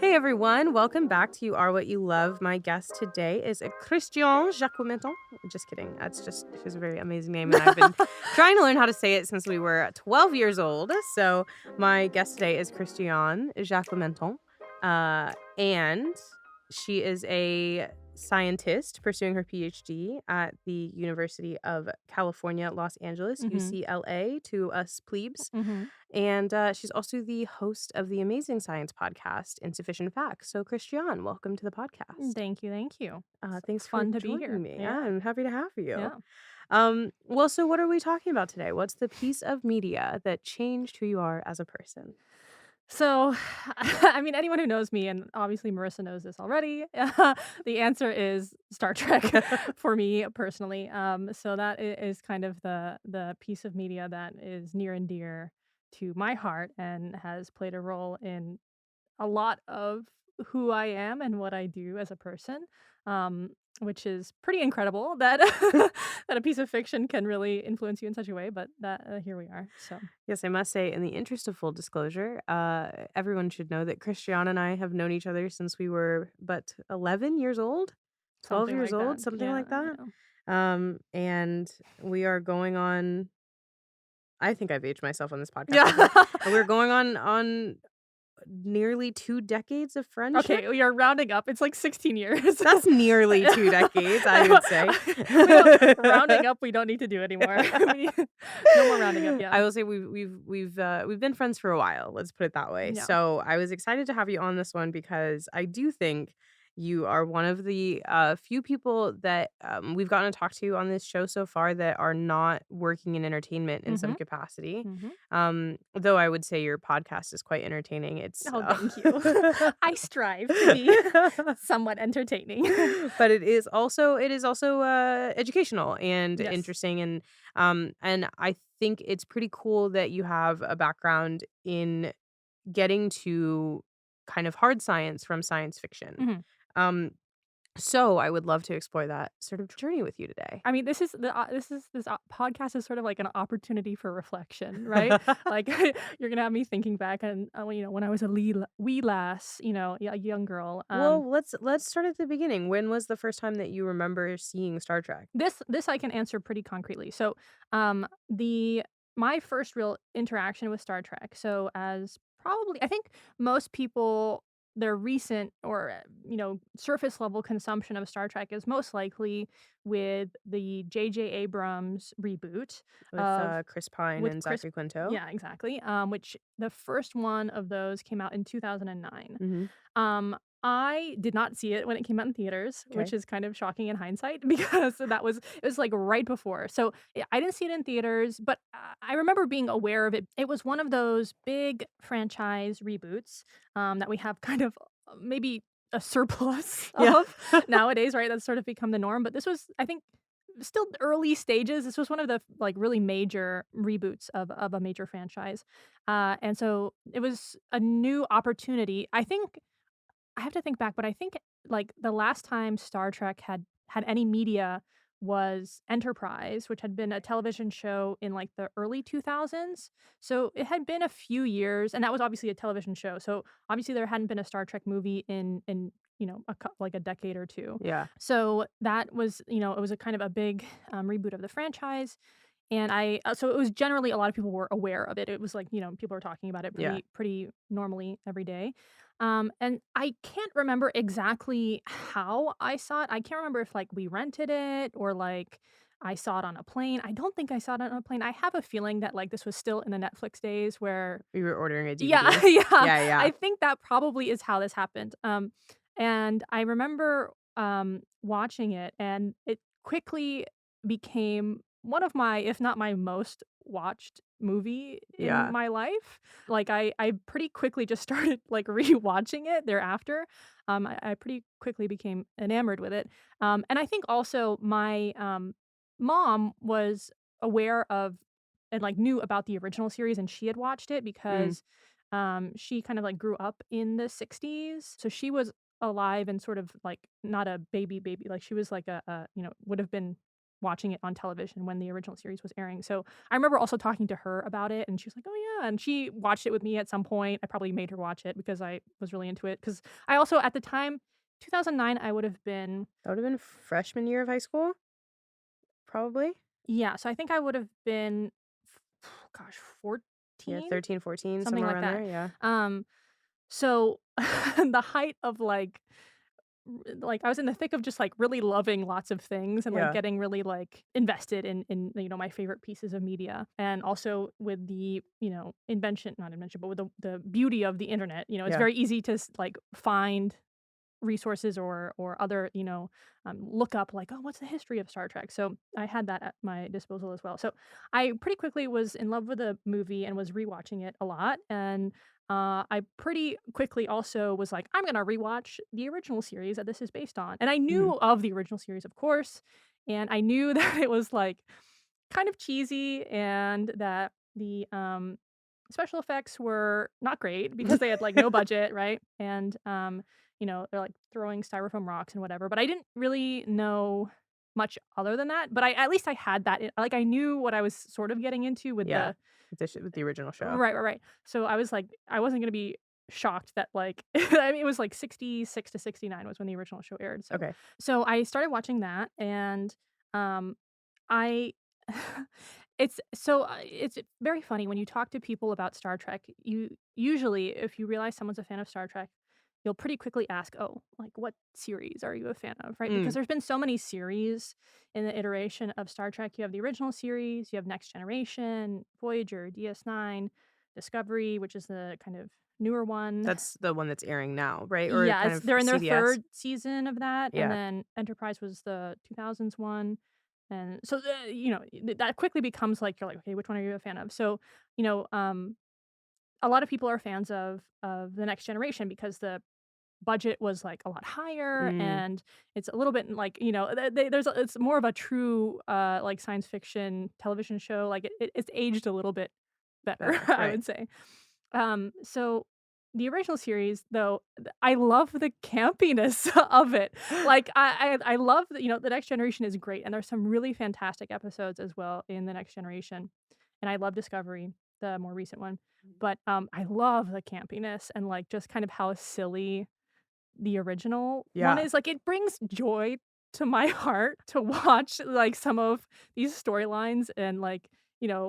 Hey everyone, welcome back to You Are What You Love. My guest today is Christiane Jacquemetton. Just kidding. She's a very amazing name, and I've been trying to learn how to say it since we were 12 years old. So my guest today is Christiane Jacquemetton. And she is a scientist pursuing her PhD at the University of California, Los Angeles, Mhm. UCLA, to us plebes. Mhm. And she's also the host of the amazing science podcast, Insufficient Facts. So, Christiane, welcome to the podcast. Thank you, thank you. It's Thanks for fun to be joining here. me. Yeah, Yeah, I'm happy to have you. yeah. Well, so what are we talking about today? What's the piece of media that changed who you are as a person? So, I mean, anyone who knows me, and obviously Marissa knows this already, the answer is Star Trek for me personally. So that is kind of the piece of media that is near and dear to my heart and has played a role in a lot of who I am and what I do as a person, um, which is pretty incredible that that a piece of fiction can really influence you in such a way. But that here we are. So Yes, I must say, in the interest of full disclosure, everyone should know that Christiane and I have known each other since we were but 11 years old, 12 something years like that. old, something Yeah, like that. yeah. And we are going on, I think I've aged myself on this podcast before. Yeah. We're going on nearly 2 decades of friendship? Okay, we are rounding up. It's like 16 years. That's nearly 2 decades, I would say. We don't rounding up, we don't need to do anymore. We no more rounding up, yeah. I will say we've been friends for a while, let's put it that way. Yeah. So, I was excited to have you on this one because I do think you are one of the, few people that, we've gotten to talk to on this show so far that are not working in entertainment in some Mhm. capacity. Mhm. Though I would say your podcast is quite entertaining. It's, Oh, thank you. I strive to be somewhat entertaining. but it is also educational and Yes. interesting, and I think it's pretty cool that you have a background in getting to kind of hard science from science fiction. Mhm. Um, so I would love to explore that sort of journey with you today. I mean, this podcast is sort of like an opportunity for reflection, right? Like, you're gonna have me thinking back and, when I was a wee lass, a young girl. Well, let's start at the beginning. When was the first time that you remember seeing Star Trek? This I can answer pretty concretely. So, the my first real interaction with Star Trek. So, as probably I think most people their recent or surface level consumption of Star Trek is most likely with the J.J. Abrams reboot With of Chris Pine with and Chris. Zachary Quinto? Yeah, exactly. Which the first one of those came out in 2009. Mhm. I did not see it when it came out in theaters, which Okay. is kind of shocking in hindsight because it was, like, right before. So, I didn't see it in theaters, but I remember being aware of it. It was one of those big franchise reboots, that we have kind of, maybe a surplus Yeah. of nowadays, right? That's sort of become the norm, but this was, I think, still early stages. This was one of the, like, really major reboots of a major franchise, and so it was a new opportunity. I think I have to think back, but I think, like, the last time Star Trek had any media was Enterprise, which had been a television show in, like, the early 2000s. So, it had been a few years, and that was obviously a television show, so, obviously, there hadn't been a Star Trek movie in, like, a decade or 2. Yeah. So, that was it was a kind of a big, reboot of the franchise, and so it was generally a lot of people were aware of it. It was like, people were talking about it Yeah. pretty normally every day. And I can't remember exactly how I saw it. I can't remember if, like, we rented it or, like, I saw it on a plane. I don't think I saw it on a plane. I have a feeling that, like, this was still in the Netflix days where You were ordering a yeah, DVD? yeah. Yeah, yeah. I think that probably is how this happened. And I remember, watching it, and it quickly became one of my, if not my most watched movie in Yeah. my life. Like, I pretty quickly just started, like, rewatching it thereafter. I pretty quickly became enamored with it. And I think also my, mom was aware of and, like, knew about the original series, and she had watched it Mm. because, she kind of, like, grew up in the '60s, so she was alive and sort of, like, not a baby, like, she was like would have been watching it on television when the original series was airing. So I remember also talking to her about it, and she was like, "Oh yeah," and she watched it with me at some point. I probably made her watch it because I was really into it. Because I also at the time, 2009, I would have been That would have been freshman year of high school, probably. yeah. So I think I would have been, gosh, Yeah, 14, 13, 14, something somewhere like around that. there. Yeah. Um, so the height of like I was in the thick of just like really loving lots of things and like Yeah. getting really like invested in my favorite pieces of media, and also with the invention, not invention, but with the beauty of the internet, it's Yeah. very easy to like find resources or other look up like, oh, what's the history of Star Trek. So I had that at my disposal as well. So I pretty quickly was in love with the movie and was rewatching it a lot. And I pretty quickly also was like, I'm gonna rewatch the original series that this is based on. And I Mhm. knew of the original series, of course, and I knew that it was like kind of cheesy and that the special effects were not great because they had like no budget, right? And they're like throwing styrofoam rocks and whatever. But I didn't really know much other than that. But I at least I had that. Like I knew what I was sort of getting into with Yeah. the With the original show. right, right, right. So I was like, I wasn't gonna be shocked that like I mean it was like 66 to 69 was when the original show aired. So Okay. so I started watching that and um I it's very funny when you talk to people about Star Trek. You usually, if you realize someone's a fan of Star Trek, you'll pretty quickly ask, "Oh, like what series are you a fan of?" Right? Because Mm. there's been so many series in the iteration of Star Trek. You have the original series, you have Next Generation, Voyager, DS9, Discovery, which is the kind of newer one. That's the one that's airing now, right? Or Yeah, kind it's of they're in their CBS? 3rd season of that, and Yeah. then Enterprise was the 2000s one, and so that quickly becomes like you're like, "Okay, which one are you a fan of?" So, you know, um, a lot of people are fans of The Next Generation because the budget was, like, a lot higher, Mm. and it's a little bit like, it's more of a true, like, science fiction television show, like, it's aged a little bit better, Better. I Right. would say. So the original series, though, I love the campiness of it. Like I love that, the Next Generation is great, and there's some really fantastic episodes as well in the Next Generation. And I love Discovery, the more recent one. But I love the campiness and like just kind of how silly the original one Yeah. is. Like it brings joy to my heart to watch like some of these storylines and like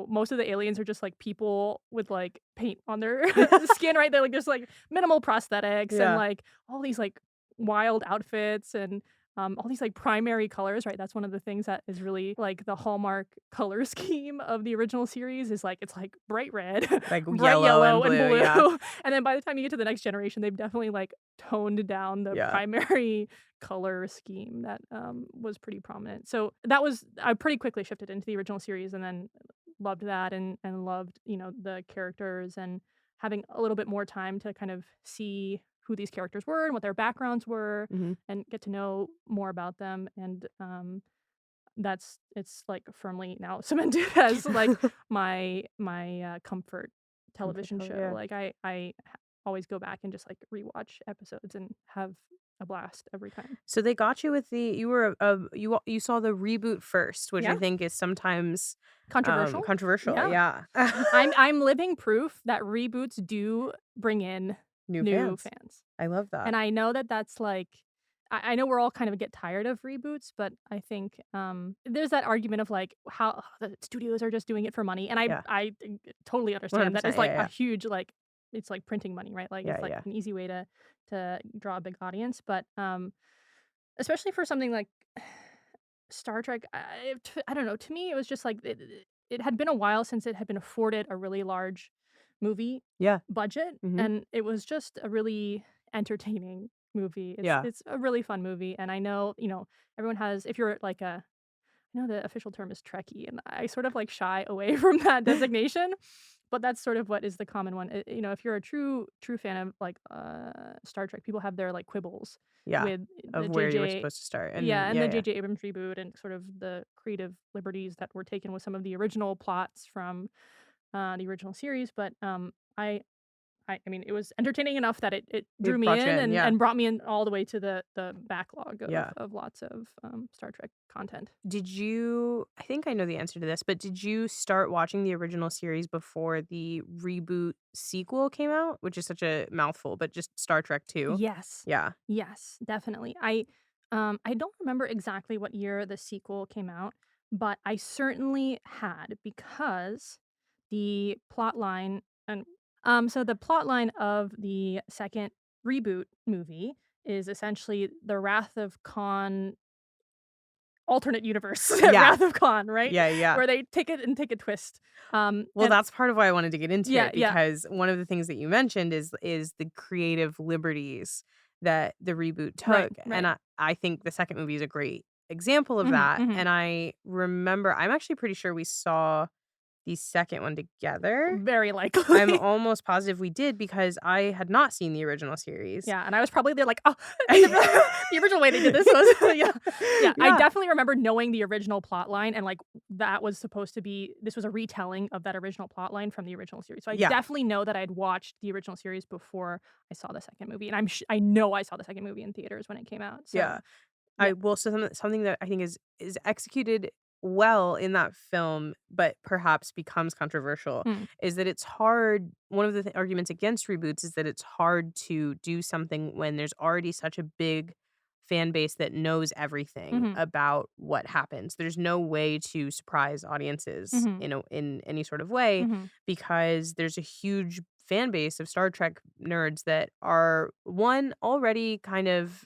most of the aliens are just like people with like paint on their skin, right? They're like there's like minimal prosthetics and Yeah. like all these like wild outfits and all these like primary colors, right? That's one of the things that is really like the hallmark color scheme of the original series is like it's like bright red, Like bright yellow and yellow, and blue. Yeah. blue. And then by the time you get to the Next Generation, they've definitely like toned down the Yeah. primary color scheme that was pretty prominent. So that was I pretty quickly shifted into the original series and then loved that and loved, the characters and having a little bit more time to kind of see who these characters were and what their backgrounds were Mhm. and get to know more about them. And it's like firmly now cemented as like my comfort Comfort television show. yeah. Like always go back and just like rewatch episodes and have a blast every time. So they got you with the you were you saw the reboot first, which I Yeah. think is sometimes Controversial? controversial. Yeah. Yeah. I'm living proof that reboots do bring in New new fans. fans. I love And that. I know that that's like I know we're all kind of get tired of reboots, but I think, there's that argument of, like, how the studios are just doing it for money, and Yeah. I totally understand that. 100%. It's, Yeah, like, yeah, a yeah. huge, like it's like printing money, right? Like, Yeah, it's, like, yeah. an easy way to draw a big audience, but, especially for something like Star Trek, I don't know, to me, it was just, like, it had been a while since it had been afforded a really large movie Yeah. budget, Mhm. and it was just a really entertaining movie. It's Yeah. it's a really fun movie, and I know, everyone has if you're like a I know the official term is Trekkie, and I sort of, like, shy away from that designation, but that's sort of what is the common one. If you're a true fan of, like, Star Trek, people have their, like, quibbles Yeah. with the Of where you were JJ supposed to start. yeah, And and the yeah, yeah. JJ Abrams reboot and sort of the creative liberties that were taken with some of the original plots from, the original series, but, I I mean, it was entertaining enough that it drew It me brought you in in, yeah. and brought me in all the way to the backlog Yeah. of lots of, Star Trek content. Did you I think I know the answer to this, but did you start watching the original series before the reboot sequel came out? Which is such a mouthful, but just Star Trek 2? Yes. Yeah. Yes, definitely. I don't remember exactly what year the sequel came out, but I certainly had because the plot line and so the plot line of the second reboot movie is essentially the Wrath of Khan alternate universe, Yeah. Wrath of Khan, right? Yeah, yeah. Where they take a twist. Well, And that's part of why I wanted to get into yeah, it yeah, because one of the things that you mentioned is the creative liberties that the reboot right, took, and right. I think the second movie is a great example of Mhm, that, mhm. and I remember I'm actually pretty sure we saw the second one together. Very I'm likely. almost positive we did because I had not seen the original series. Yeah, and I was probably there like, "Oh, the original way they did this was" yeah. Yeah, I Yeah, definitely remember knowing the original plot line and, like, that was supposed to be this was a retelling of that original plot line from the original series. So I yeah, definitely know that I'd watched the original series before I saw the second movie, and I know I saw the second movie in theaters when it came out. So, yeah. yeah. I will say something that I think is executed well in that film, but perhaps becomes controversial, Mm. is that it's hard one of the arguments against reboots is that it's hard to do something when there's already such a big fan base that knows everything Mhm. about what happens. There's no way to surprise audiences Mhm. in any sort of way Mhm. because there's a huge fan base of Star Trek nerds that are one already kind of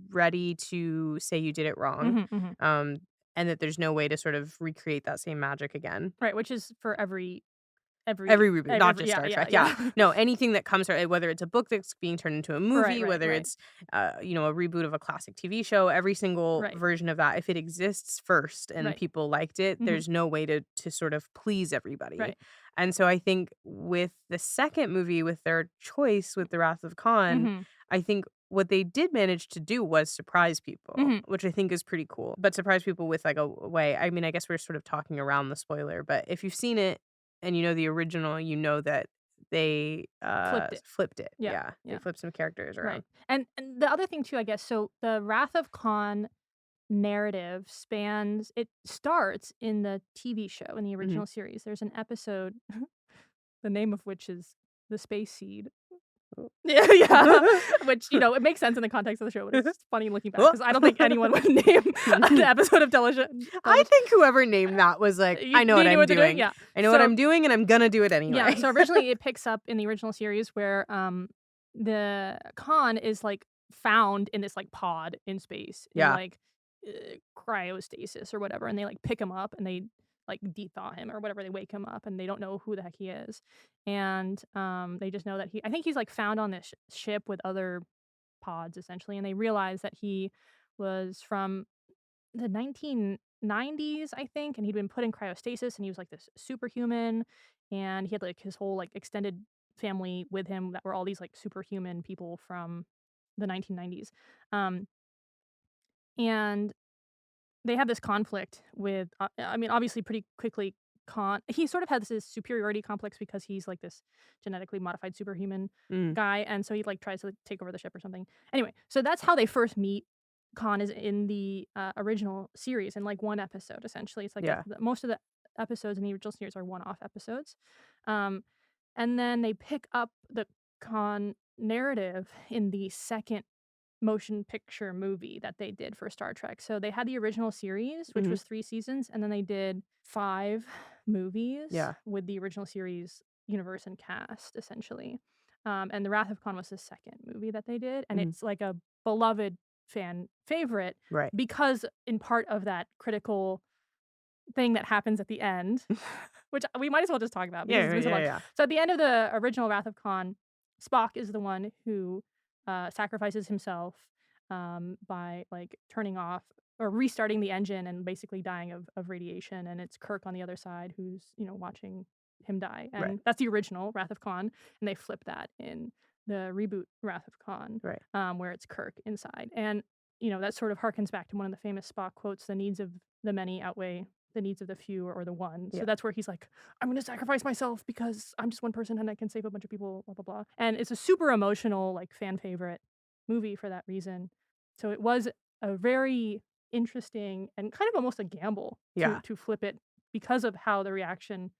ready to say you did it wrong, Mhm, mhm. um, and that there's no way to sort of recreate that same magic again. Right, which is for Every reboot, not every just yeah, Star yeah, Trek, yeah. yeah. No, anything that comes from whether it's a book that's being turned into a Right, movie, right, whether right. it's, a reboot of a classic TV show, every single Right, version of that, if it exists first and right. people liked it, Mhm. there's no way to sort of please everybody. Right. And so I think with the second movie, with their choice with The Wrath of Khan, Mhm. I think what they did manage to do was surprise people, Mhm. which I think is pretty cool. But surprise people with like a way. I mean, I guess we're sort of talking around the spoiler, but if you've seen it and you know the original, you know that they Flipped it. flipped it. Yeah, Yeah. They yeah. flipped some characters Right. around. And the other thing too, I guess, so the Wrath of Khan narrative spans it starts in the TV show, in the Mhm. original series. There's an episode, the name of which is The Space Seed. Oh. Yeah, yeah. Which, it makes sense in the context of the show, but it's funny looking back because I don't think anyone would name an episode of I television. think whoever named that was like, I know They what knew I'm what they're doing? doing. Yeah. I know what So I'm doing and I'm gonna do it yeah, anyway. so originally it picks up in the original series where the Khan is like found in this like pod in space in Yeah. like cryostasis or whatever, and they like pick him up and they like dethaw him or whatever, they wake him up and they don't know who the heck he is. And they just know that I think he's like found on this ship with other pods essentially, and they realize that he was from the 1990s, I think, and he'd been put in cryostasis, and he was like this superhuman, and he had like his whole like extended family with him that were all these like superhuman people from the 1990s. Um, and they have this conflict with, I mean, obviously, pretty quickly. He sort of has this superiority complex because he's like this genetically modified superhuman Mm. guy, and so he like tries to like, take over the ship or something. Anyway, so that's how they first meet. Khan is in the original series in like one episode. Essentially, it's like Yeah. most of the episodes in the original series are one-off episodes, um, and then they pick up the Khan narrative in the second motion picture movie that they did for Star Trek. So they had the original series, which Mhm. was 3 seasons, and then they did 5 movies Yeah. with the original series universe and cast, essentially. And The Wrath of Khan was the second movie that they did, and Mhm. it's like a beloved fan favorite Right. because in part of that critical thing that happens at the end, which we might as well just talk about because it's Yeah, been so yeah, long. yeah. So at the end of the original Wrath of Khan, Spock is the one who sacrifices himself by like turning off or restarting the engine and basically dying of radiation. And it's Kirk on the other side who's watching him die. Right. And that's the original Wrath of Khan, and they flip that in the reboot Wrath of Khan, Right. where it's Kirk inside. And that sort of harkens back to one of the famous Spock quotes: "The needs of the many outweigh the needs of the few or the one. So Yeah. that's where he's like, I'm going to sacrifice myself because I'm just one person and I can save a bunch of people, blah, blah, blah. And it's a super emotional, like fan favorite movie for that reason. So it was a very interesting and kind of almost a gamble Yeah. to flip it because of how the reaction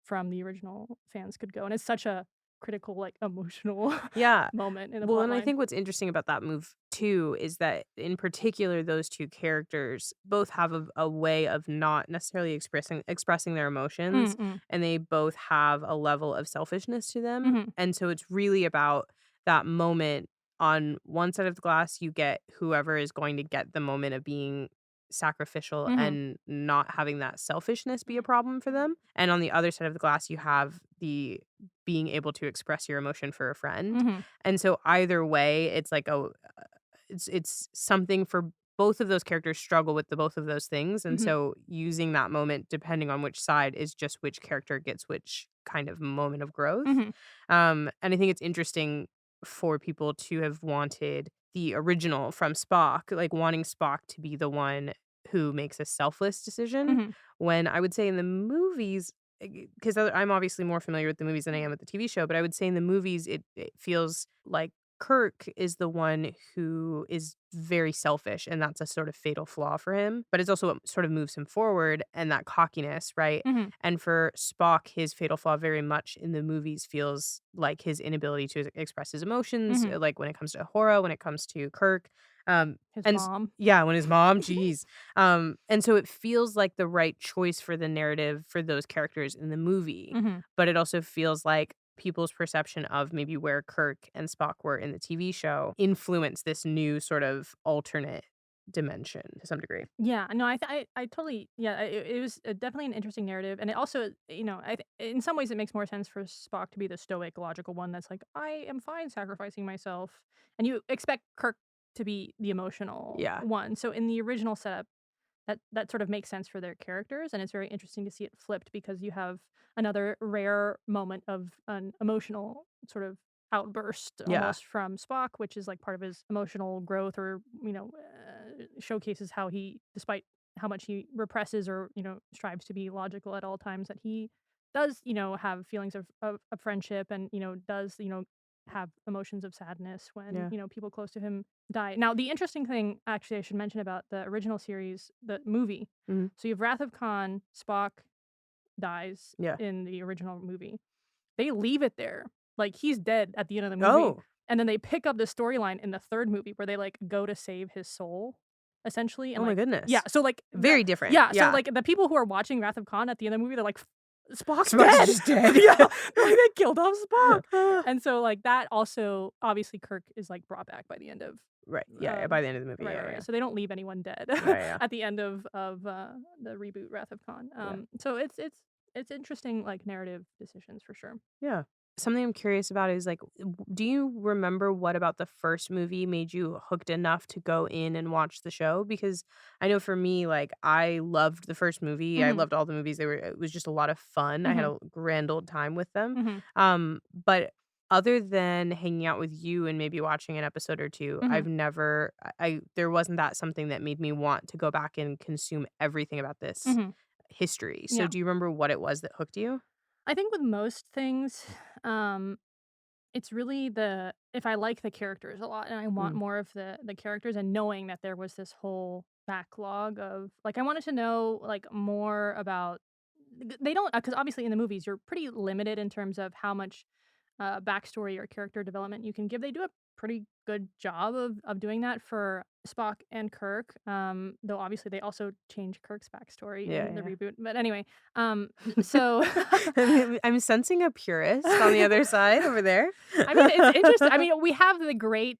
from the original fans could go. And it's such a critical, like emotional Yeah. moment in the Well, plot and I line. think what's interesting about that move too is that in particular those two characters both have a way of not necessarily expressing their emotions, Mm-mm. and they both have a level of selfishness to them. Hmm. And so it's really about that moment. On one side of the glass you get whoever is going to get the moment of being sacrificial Hmm. and not having that selfishness be a problem for them, and on the other side of the glass you have the being able to express your emotion for a friend. Hmm. And so either way, it's like it's something for both of those characters struggle with the both of those things. And Hmm. so using that moment depending on which side is just which character gets which kind of moment of growth. Hmm. And I think it's interesting for people to have wanted the original from Spock, like wanting Spock to be the one who makes a selfless decision, Hmm. when I would say in the movies, because I'm obviously more familiar with the movies than I am with the TV show, but I would say in the movies, it feels like Kirk is the one who is very selfish, and that's a sort of fatal flaw for him. But it's also what sort of moves him forward, and that cockiness, right? Hmm. And for Spock, his fatal flaw very much in the movies feels like his inability to express his emotions, Hmm. like when it comes to Uhura, when it comes to Kirk. His And mom. yeah, when his mom, geez. And so it feels like the right choice for the narrative for those characters in the movie, Hmm. but it also feels like people's perception of maybe where Kirk and Spock were in the TV show influenced this new sort of alternate dimension to some degree. Yeah, no, I totally, yeah, it was definitely an interesting narrative, and it also, in some ways, it makes more sense for Spock to be the stoic, logical one that's like, I am fine sacrificing myself, and you expect Kirk to be the emotional Yeah. one. So in the original setup, that sort of makes sense for their characters, and it's very interesting to see it flipped because you have another rare moment of an emotional sort of outburst Yeah. almost from Spock, which is like part of his emotional growth, or showcases how he, despite how much he represses or strives to be logical at all times, that he does have feelings of friendship, and does have emotions of sadness when Yeah. people close to him die. Now, the interesting thing, actually, I should mention about the original series, the movie. Mhm. So you have Wrath of Khan. Spock dies Yeah. in the original movie. They leave it there, like he's dead at the end of the movie, Oh. and then they pick up the storyline in the third movie where they like go to save his soul, essentially, and Oh my like yeah. goodness. So like Very different. yeah. So Yeah. like the people who are watching Wrath of Khan at the end of the movie, they're like, Spock's Spock's dead. just dead. Yeah, they're like, they killed off Spock. Ah. And so like that also, obviously Kirk is like brought back by the end of Right. Yeah, yeah, of by the end of the movie. right, Yeah, right, yeah. right. So they don't leave anyone dead Yeah, yeah. at the end of the reboot Wrath of Khan. Yeah. So it's interesting, like narrative decisions for sure. Yeah. Something I'm curious about is like, do you remember what about the first movie made you hooked enough to go in and watch the show? Because I know for me, like, I loved the first movie. I Hmm. loved all the movies. It was just a lot of fun. I had Hmm. a grand old time with them. Hmm. But other than hanging out with you and maybe watching an episode or two, Hmm. I've never, there wasn't that something that made me want to go back and consume everything about this Hmm. history. So Yeah. do you remember what it was that hooked you? I think with most things, um, it's really the if I like the characters a lot and I want Mm. more of the characters, and knowing that there was this whole backlog of like I wanted to know like more about they don't, because obviously in the movies you're pretty limited in terms of how much backstory or character development you can give. They do a pretty good job of doing that for Spock and Kirk. Though obviously they also change Kirk's backstory Yeah, in the yeah. reboot. But anyway, so I'm sensing a purist on the other side over there. I mean, it's interesting. I mean, we have the great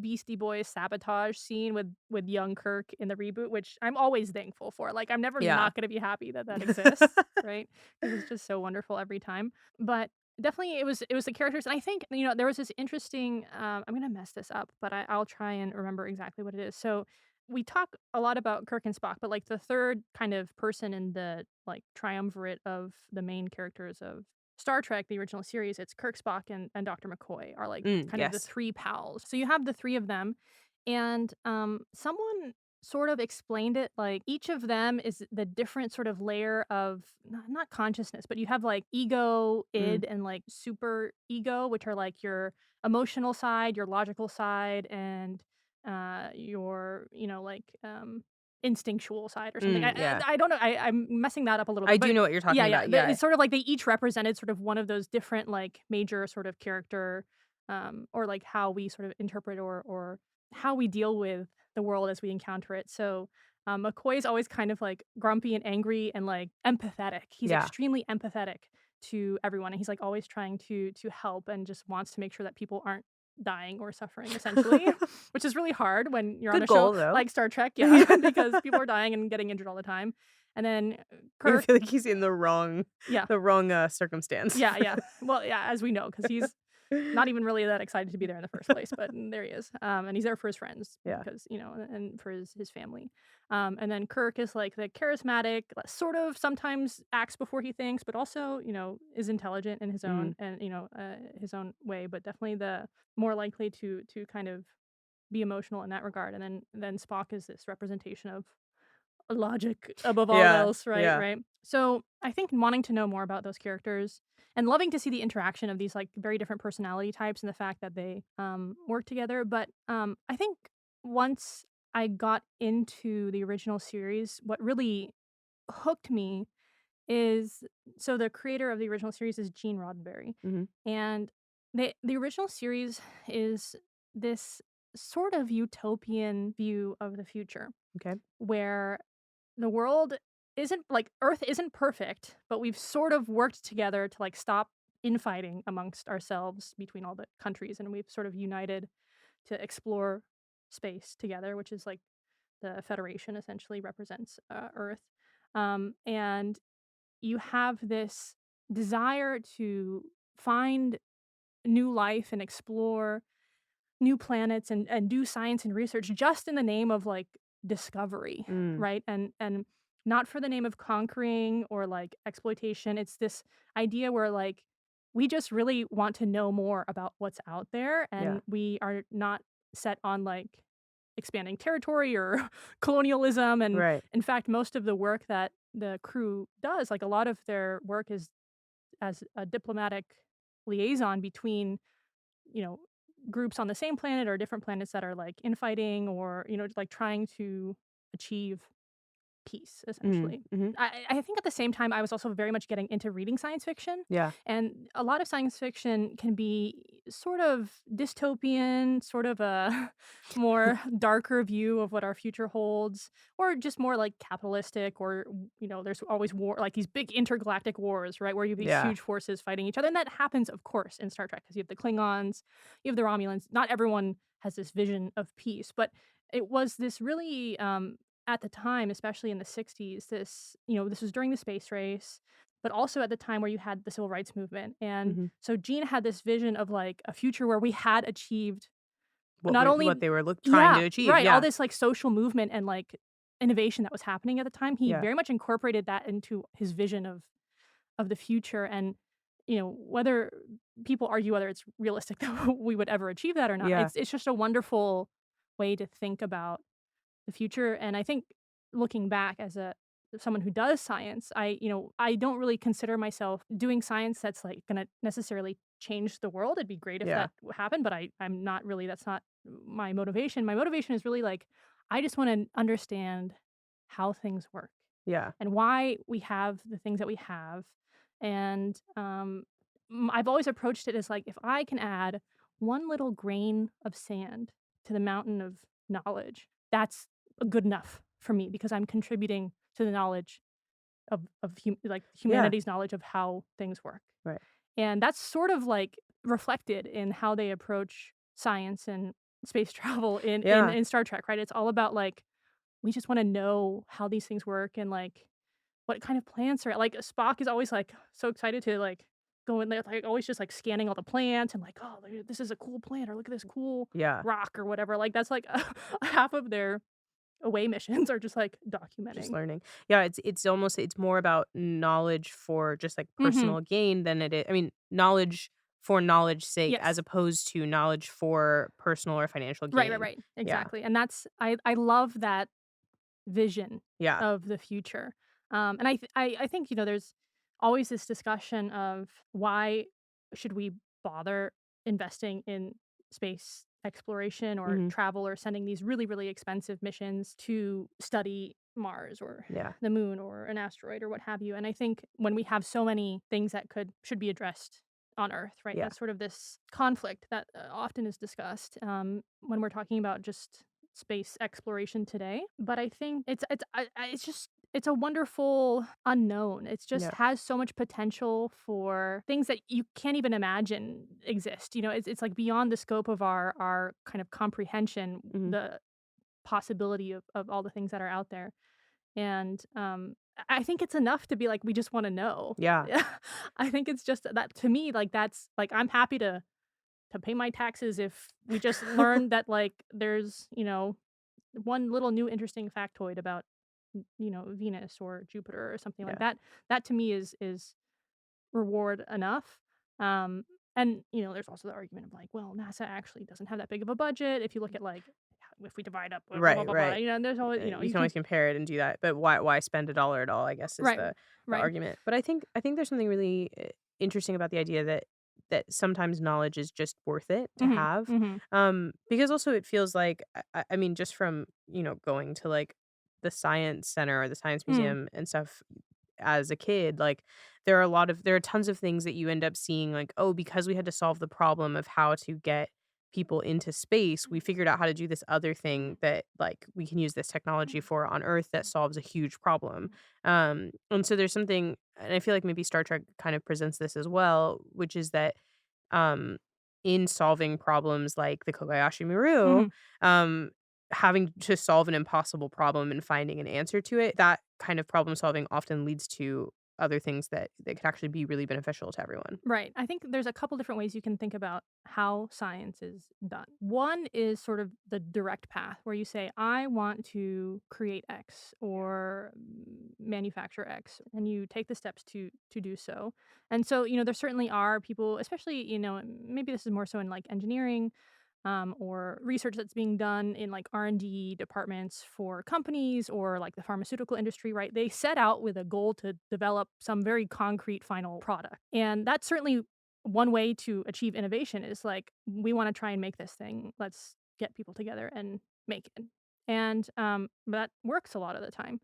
Beastie Boys sabotage scene with young Kirk in the reboot, which I'm always thankful for. Like, I'm never Yeah. not going to be happy that that exists, right? Because it's just so wonderful every time. But definitely, it was the characters, and I think there was this interesting. I'm gonna mess this up, but I'll try and remember exactly what it is. So. We talk a lot about Kirk and Spock, but like the third kind of person in the like triumvirate of the main characters of Star Trek, the original series, it's Kirk, Spock, and Dr. McCoy are like kind of the Yes. three pals. So you have the three of them, and someone sort of explained it like each of them is the different sort of layer of not consciousness, but you have like ego, Mm, id, and like super ego, which are like your emotional side, your logical side, and your instinctual side or something. yeah. I don't know. I'm messing that up a little I bit, do but know what you're yeah, talking yeah. about, yeah. It's sort of like they each represented sort of one of those different like major sort of character, or like how we sort of interpret or how we deal with the world as we encounter it. So McCoy is always kind of like grumpy and angry and like empathetic. He's Yeah. extremely empathetic to everyone, and he's like always trying to help and just wants to make sure that people aren't dying or suffering essentially, which is really hard when you're on Good a show goal, though. like Star Trek, yeah, Yeah. because people are dying and getting injured all the time. And then I Kirk, feel like he's in the wrong yeah, circumstance. yeah, yeah. Well, yeah, as we know, because he's not even really that excited to be there in the first place, but there he is. And he's there for his friends Yeah. because, and for his family. And then Kirk is like the charismatic, sort of sometimes acts before he thinks, but also, is intelligent in his own Mm. and, his own way, but definitely the more likely to kind of be emotional in that regard. And then Spock is this representation of logic above all Yeah, else, right? yeah. Right. So I think wanting to know more about those characters and loving to see the interaction of these like very different personality types and the fact that they work together. But I think once I got into the original series, what really hooked me is so the creator of the original series is Gene Roddenberry, Mhm. and the original series is this sort of utopian view of the future Okay. where the world isn't like Earth isn't perfect, but we've sort of worked together to like stop infighting amongst ourselves between all the countries, and we've sort of united to explore space together, which is like the Federation essentially represents Earth. And you have this desire to find new life and explore new planets and do science and research just in the name of like discovery, Mm, right? And not for the name of conquering or like exploitation. It's this idea where like we just really want to know more about what's out there, yeah. and we are not set on like expanding territory or colonialism. And Right. in fact, most of the work that the crew does, like a lot of their work is as a diplomatic liaison between, you know, groups on the same planet or different planets that are like infighting or, like trying to achieve peace, Mm, essentially. mhm. I think at the same time, I was also very much getting into reading science fiction. Yeah. And a lot of science fiction can be sort of dystopian, sort of a more darker view of what our future holds, or just more like capitalistic, or, there's always war, like these big intergalactic wars, right? Where you have these Yeah. huge forces fighting each other. And that happens, of course, in Star Trek, because you have the Klingons, you have the Romulans. Not everyone has this vision of peace, but it was this really at the time, especially in the 60s, this was during the space race, but also at the time where you had the civil rights movement. And Mhm. so Gene had this vision of like a future where we had achieved What not were only what they were trying yeah, to achieve, right, all yeah. this like social movement and like innovation that was happening at the time. He Yeah. very much incorporated that into his vision of the future. And whether people argue whether it's realistic that we would ever achieve that or not, Yeah. it's just a wonderful way to think about the future. And I think looking back as a someone who does science, I don't really consider myself doing science that's like going to necessarily change the world. It'd be great if Yeah. that happened, but I'm not really, that's not my motivation. My motivation is really like I just want to understand how things work Yeah. and why we have the things that we have. And I've always approached it as like if I can add one little grain of sand to the mountain of knowledge, that's good enough for me because I'm contributing to the knowledge like Yeah. humanity's knowledge of how things work. Right. And that's sort of like reflected in how they approach science and space travel in Yeah. in Star Trek, right? It's all about like we just want to know how these things work and like what kind of plants are like Spock is always like so excited to like go in there, like always just like scanning all the plants and like, oh, this is a cool plant or look at this cool Yeah. rock or whatever. Like that's like half of their away missions are just like Just documenting. learning. Yeah, it's more about knowledge for just, like, Mhm. personal gain than I mean, knowledge for knowledge's sake as Yes. opposed to knowledge for personal or financial Right, right, gain. right. Yeah. Exactly. And that's I love that vision Yeah. of the future. And I think, there's always this discussion of why should we bother investing in space exploration or Mhm. travel or sending these really, really expensive missions to study Mars or Yeah. the moon or an asteroid or what have you. And I think when we have so many things that should be addressed on Earth, right? Yeah. That's sort of this conflict that often is discussed when we're talking about just space exploration today. But I think it's just it's a wonderful unknown. It just Yeah. has so much potential for things that you can't even imagine exist. It's like beyond the scope of our kind of comprehension. Mhm. The possibility of all the things that are out there. And, I think it's enough to be like, we just wanna know. Yeah. Yeah. I think it's just that to me, like, that's like, I'm happy to pay my taxes if we just learn that, like, there's, one little new interesting factoid about, Venus or Jupiter or something like Yeah. that. That to me is reward enough. Um, and, there's also the argument of like, well, NASA actually doesn't have that big of a budget. If you look at like, if we divide up, blah, blah, blah, Right, blah, blah, right. and there's always, You you can can, always compare it and do that, but why spend a dollar at all, I guess, is right, the right. argument. But I think there's something really, interesting about the idea that sometimes knowledge is just worth it to Mhm, have. mhm, Because also it feels like I mean, just from, going to, like, the science center or the science mm, museum and stuff as a kid, like, there are tons of things that you end up seeing, like, "Oh, because we had to solve the problem of how to get people into space, we figured out how to do this other thing that, like, we can use this technology for on Earth that solves a huge problem." And so there's something, and I feel like maybe Star Trek kind of presents this as well, which is that, um, in solving problems like the Kobayashi Maru, mhm. um, having to solve an impossible problem and finding an answer to it, that kind of problem solving often leads to other things that could actually be really beneficial to everyone. Right. I think there's a couple different ways you can think about how science is done. One is sort of the direct path where you say, I want to create X or manufacture X, and you take the steps to do so. And so, there certainly are people, especially, maybe this is more so in like engineering or research that's being done in like R&D departments for companies or like the pharmaceutical industry, right? They set out with a goal to develop some very concrete final product. And that's certainly one way to achieve innovation is like, we want to try and make this thing. Let's get people together and make it. And that works a lot of the time.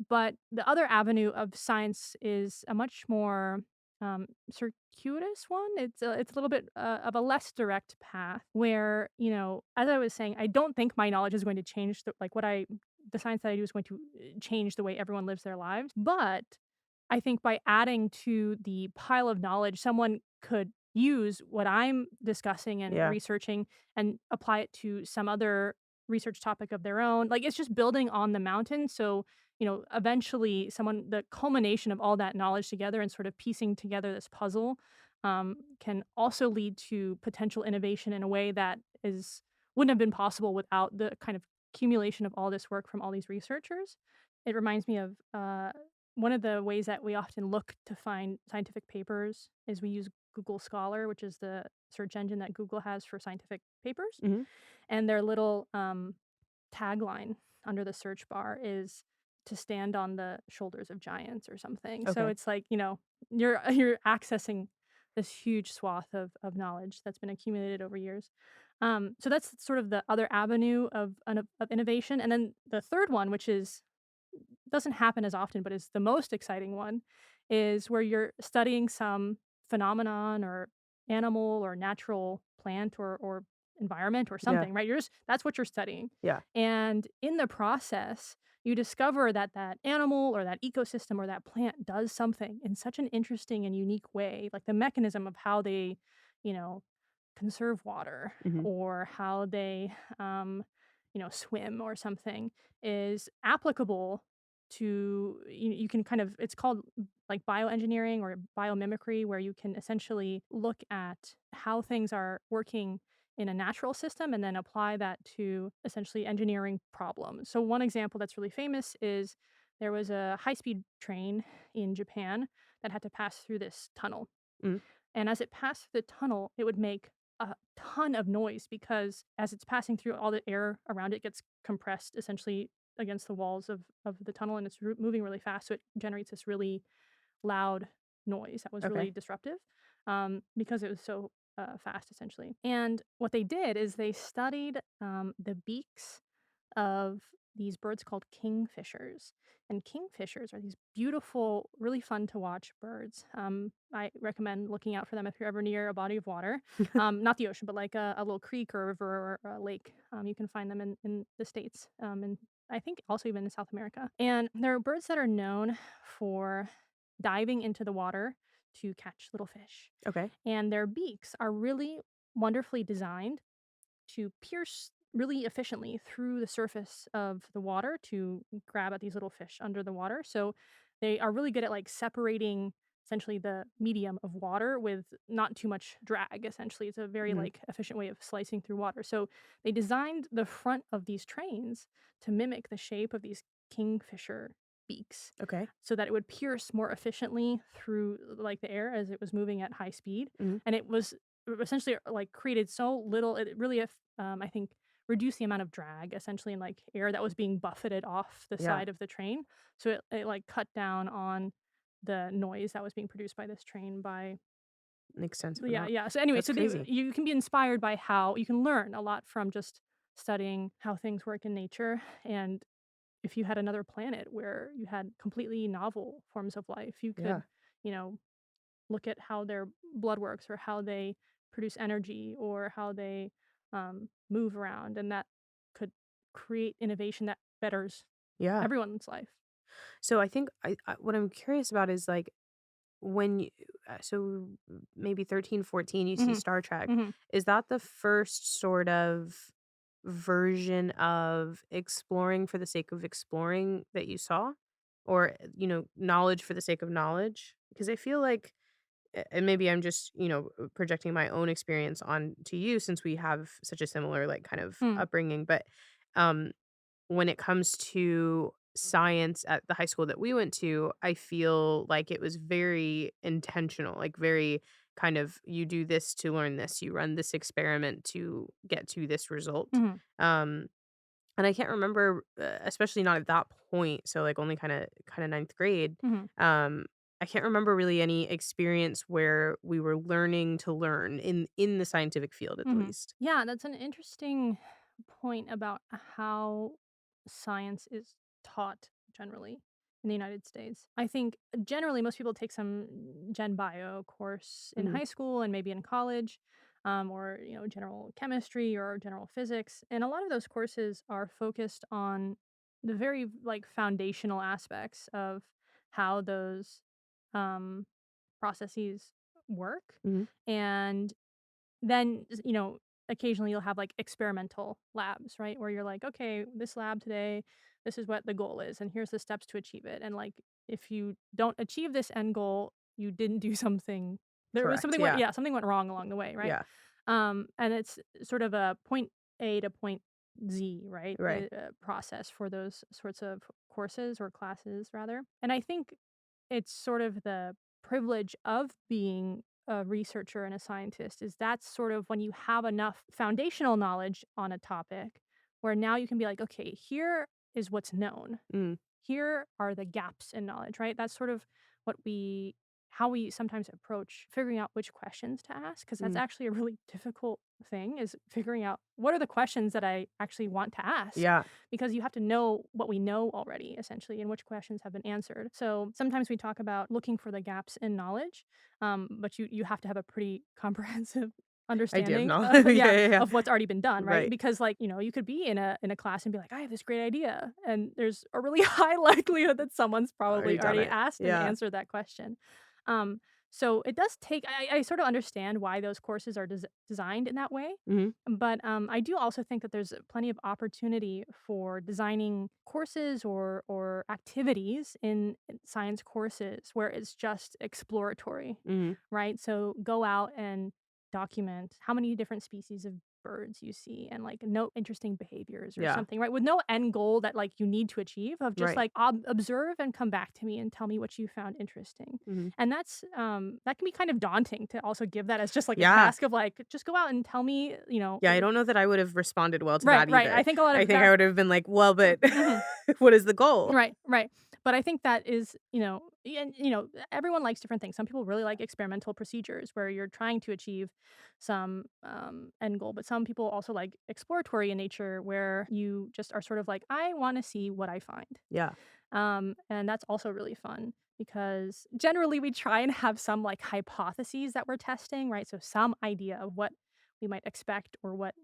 But the other avenue of science is a much more circuitous one. It's a little bit of a less direct path where, as I was saying, I don't think my knowledge is going to change the science that I do is going to change the way everyone lives their lives. But I think by adding to the pile of knowledge, someone could use what I'm discussing and Yeah. researching and apply it to some other research topic of their own. Like it's just building on the mountain. So, eventually the culmination of all that knowledge together and sort of piecing together this puzzle can also lead to potential innovation in a way that wouldn't have been possible without the kind of accumulation of all this work from all these researchers. It reminds me of one of the ways that we often look to find scientific papers is we use Google Scholar, which is the search engine that Google has for scientific papers. Mhm. And their little tagline under the search bar is to stand on the shoulders of giants or something. So Okay. it's like, you're accessing this huge swath of knowledge that's been accumulated over years. So that's sort of the other avenue of innovation. And then the third one, which is doesn't happen as often, but is the most exciting one, is where you're studying some phenomenon or animal or natural plant or environment or Yeah. something, right? That's what you're studying. Yeah. And in the process, you discover that that animal or that ecosystem or that plant does something in such an interesting and unique way, like the mechanism of how they, you know, conserve water Mhm. or how they swim or something is applicable to you can kind of it's called like bioengineering or biomimicry where you can essentially look at how things are working in a natural system and then apply that to essentially engineering problems. So one example that's really famous is there was a high-speed train in Japan that had to pass through this tunnel, Mhm. and as it passed through the tunnel, it would make a ton of noise because as it's passing through, all the air around it gets compressed essentially against the walls of the tunnel, and it's moving really fast, so it generates this really loud noise that was really Okay. disruptive, because it was so fast, essentially. And what they did is they studied the beaks of these birds called kingfishers. And kingfishers are these beautiful, really fun to watch birds. I recommend looking out for them if you're ever near a body of water, not the ocean, but like a little creek or a river or a lake. You can find them in the States, and I think also even in South America. And they're birds that are known for diving into the water to catch little fish. Okay. And their beaks are really wonderfully designed to pierce really efficiently through the surface of the water to grab at these little fish under the water. So they are really good at like separating essentially the medium of water with not too much drag. Essentially, it's a very Mhm. like efficient way of slicing through water. So they designed the front of these trains to mimic the shape of these kingfisher beaks Okay. so that it would pierce more efficiently through like the air as it was moving at high speed. Mhm. And it was essentially like created so little, it really I think reduced the amount of drag essentially in like air that was being buffeted off the Yeah. side of the train. So it like cut down on the noise that was being produced by this train by Makes sense, but yeah, not yeah. So anyway, that's so crazy. you can be inspired by how you can learn a lot from just studying how things work in nature. And if you had another planet where you had completely novel forms of life, you Yeah. could, you know, look at how their blood works or how they produce energy or how they move around, and that could create innovation that betters Yeah. everyone's life. So I think what I'm curious about is like when you so maybe 13, 14, you see Hmm. Star Trek. Hmm. Is that the first sort of version of exploring for the sake of exploring that you saw? Or, knowledge for the sake of knowledge? Because I feel like and maybe I'm just, projecting my own experience on to you since we have such a similar like kind of Mm. upbringing, but um when it comes to science at the high school that we went to, I feel like it was very intentional, like very kind of you do this to learn this, you run this experiment to get to this result. Hmm. Um, and I can't remember, especially not at that point. So like only kind of ninth grade. Hmm. Um, I can't remember really any experience where we were learning to learn in the scientific field at Hmm. least. Yeah, that's an interesting point about how science is taught generally in the United States. I think generally most people take some gen bio course in Hmm. high school and maybe in college, or general chemistry or general physics, and a lot of those courses are focused on the very like foundational aspects of how those um, processes work, Hmm. and then, occasionally you'll have like experimental labs, right? Where you're like, okay, this lab today, this is what the goal is, and here's the steps to achieve it. And like, if you don't achieve this end goal, you didn't do something. There was Correct. something went, Yeah. yeah, something went wrong along the way, right? Yeah. And it's sort of a point A to point Z, right? Right. Process for those sorts of courses or classes, rather. And I think it's sort of the privilege of being a researcher and a scientist is that's sort of when you have enough foundational knowledge on a topic where now you can be like, okay, here is what's known. Mm. Here are the gaps in knowledge, right? That's sort of what how we sometimes approach figuring out which questions to ask, because that's Mm. actually a really difficult thing, is figuring out what are the questions that I actually want to ask, Yeah. because you have to know what we know already, essentially, and which questions have been answered. So sometimes we talk about looking for the gaps in knowledge, but you have to have a pretty comprehensive I do have understanding knowledge. Yeah, yeah, yeah, yeah. of what's already been done, right? Right. Because like, you could be in a class and be like, I have this great idea, and there's a really high likelihood that someone's Already probably done already it. asked and Yeah. answered that question. Um, so it does take I sort of understand why those courses are designed in that way, Mhm. but I do also think that there's plenty of opportunity for designing courses or activities in science courses where it's just exploratory, Mhm. right? So go out and document how many different species of birds you see and like note interesting behaviors or Yeah. something, right? With no end goal that like you need to achieve, of just Right. like observe and come back to me and tell me what you found interesting. Mhm. And that's that can be kind of daunting to also give that as just like a Yeah. task of like just go out and tell me, Yeah, I don't know that I would have responded well to right, that right. I either. think a lot I of think I that would have been like, "Well, but mhm. what is the goal?" Right, right. But I think that is, and everyone likes different things. Some people really like experimental procedures where you're trying to achieve some end goal, but some people also like exploratory in nature where you just are sort of like, I want to see what I find. Yeah. And that's also really fun because generally we try and have some like hypotheses that we're testing, right? So some idea of what we might expect or what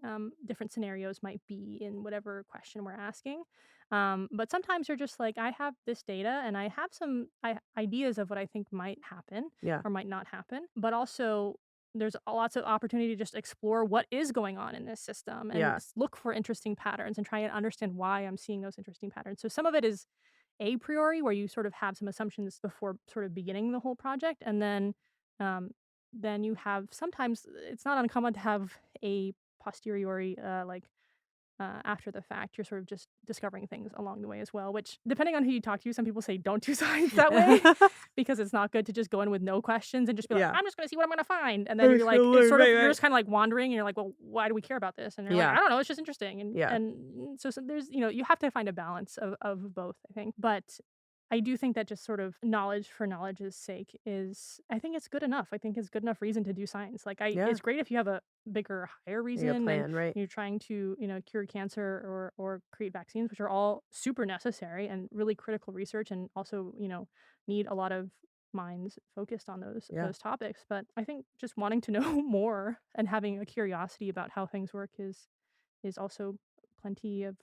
different scenarios might be in whatever question we're asking. But sometimes you're just like, I have this data and I have some ideas of what I think might happen Yeah. or might not happen, but also there's lots of opportunity to just explore what is going on in this system and Yeah. look for interesting patterns and try and understand why I'm seeing those interesting patterns. So some of it is a priori, where you sort of have some assumptions before sort of beginning the whole project, and um, then you have sometimes it's not uncommon to have a posteriori after the fact. You're sort of just discovering things along the way as well, which depending on who you talk to, some people say don't do science that way because it's not good to just go in with no questions and just be like, Yeah. I'm just going to see what I'm going to find. And then I'm you're just like, gonna it's learn, sort of, right, you're right. just kind of like wandering and you're like, well, why do we care about this? And you're like, I Yeah. don't know, it's just interesting. Yeah. And so there's, you have to find a balance of both, I think. But I do think that just sort of knowledge for knowledge's sake is, I think it's good enough. I think it's good enough reason to do science. Like Yeah. it's great if you have a bigger, higher Like a reason and plan, right? you're trying to, cure cancer or create vaccines, which are all super necessary and really critical research and also, need a lot of minds focused on those Yeah. those topics. But I think just wanting to know more and having a curiosity about how things work is also plenty of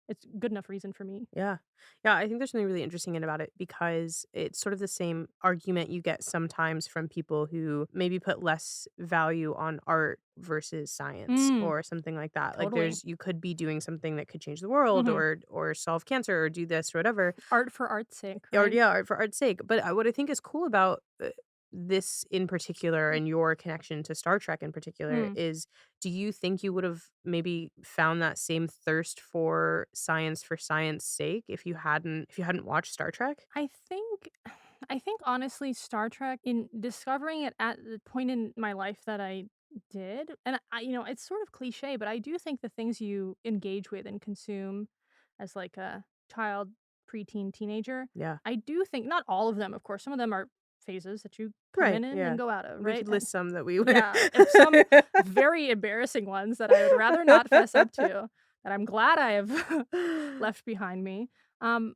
it's good enough reason for me. Yeah. Yeah, I think there's something really interesting about it because it's sort of the same argument you get sometimes from people who maybe put less value on art versus science Mm, or something like that. Like totally. you could be doing something that could change the world Mhm. or solve cancer or do this or whatever. Art for art's sake, Or right? yeah, art for art's sake. But what I think is cool about this in particular and your connection to Star Trek in particular Mm. is do you think you would have maybe found that same thirst for science sake if you hadn't watched Star Trek? I think I think honestly Star Trek, in discovering it at the point in my life that I did, and it's sort of cliche, but I do think the things you engage with and consume as like a child, preteen, teenager, Yeah. I do think not all of them, of course, some of them are phases that you come Right, in yeah. and go out of, We right? could And list some that we would yeah, if some very embarrassing ones that I would rather not fess up to, that I'm glad I have left behind me.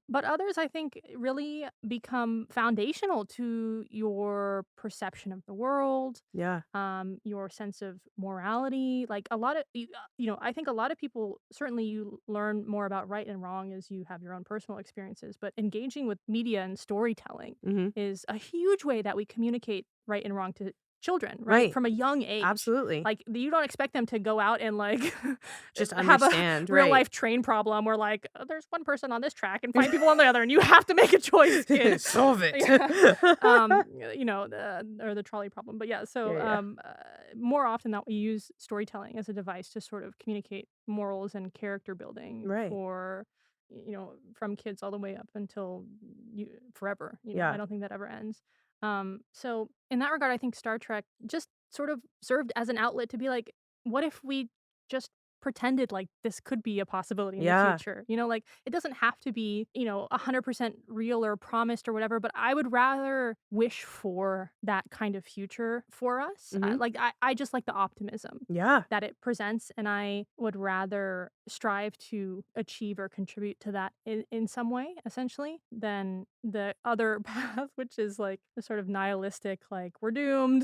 But others I think really become foundational to your perception of the world, Yeah, your sense of morality. Like a lot of I think a lot of people, certainly you learn more about right and wrong as you have your own personal experiences, but engaging with media and storytelling mhm. is a huge way that we communicate right and wrong to children, right? Right, From a young age. absolutely. Like you don't expect them to go out and like Just have a understand, real right. life train problem where like there's one person on this track and 5 people on the other and you have to make a choice, kid. Solve it. Yeah. Or the trolley problem. But yeah, Yeah, so yeah. more often that we use storytelling as a device to sort of communicate morals and character building Right. for from kids all the way up until forever. I Yeah. don't think that ever ends. So in that regard, I think Star Trek just sort of served as an outlet to be like, what if we just pretended like this could be a possibility in the Yeah. future? Like it doesn't have to be, 100% real or promised or whatever, but I would rather wish for that kind of future for us. Mhm. I just like the optimism Yeah. that it presents, and I would rather strive to achieve or contribute to that in some way, essentially, than the other path, which is like the sort of nihilistic, like we're doomed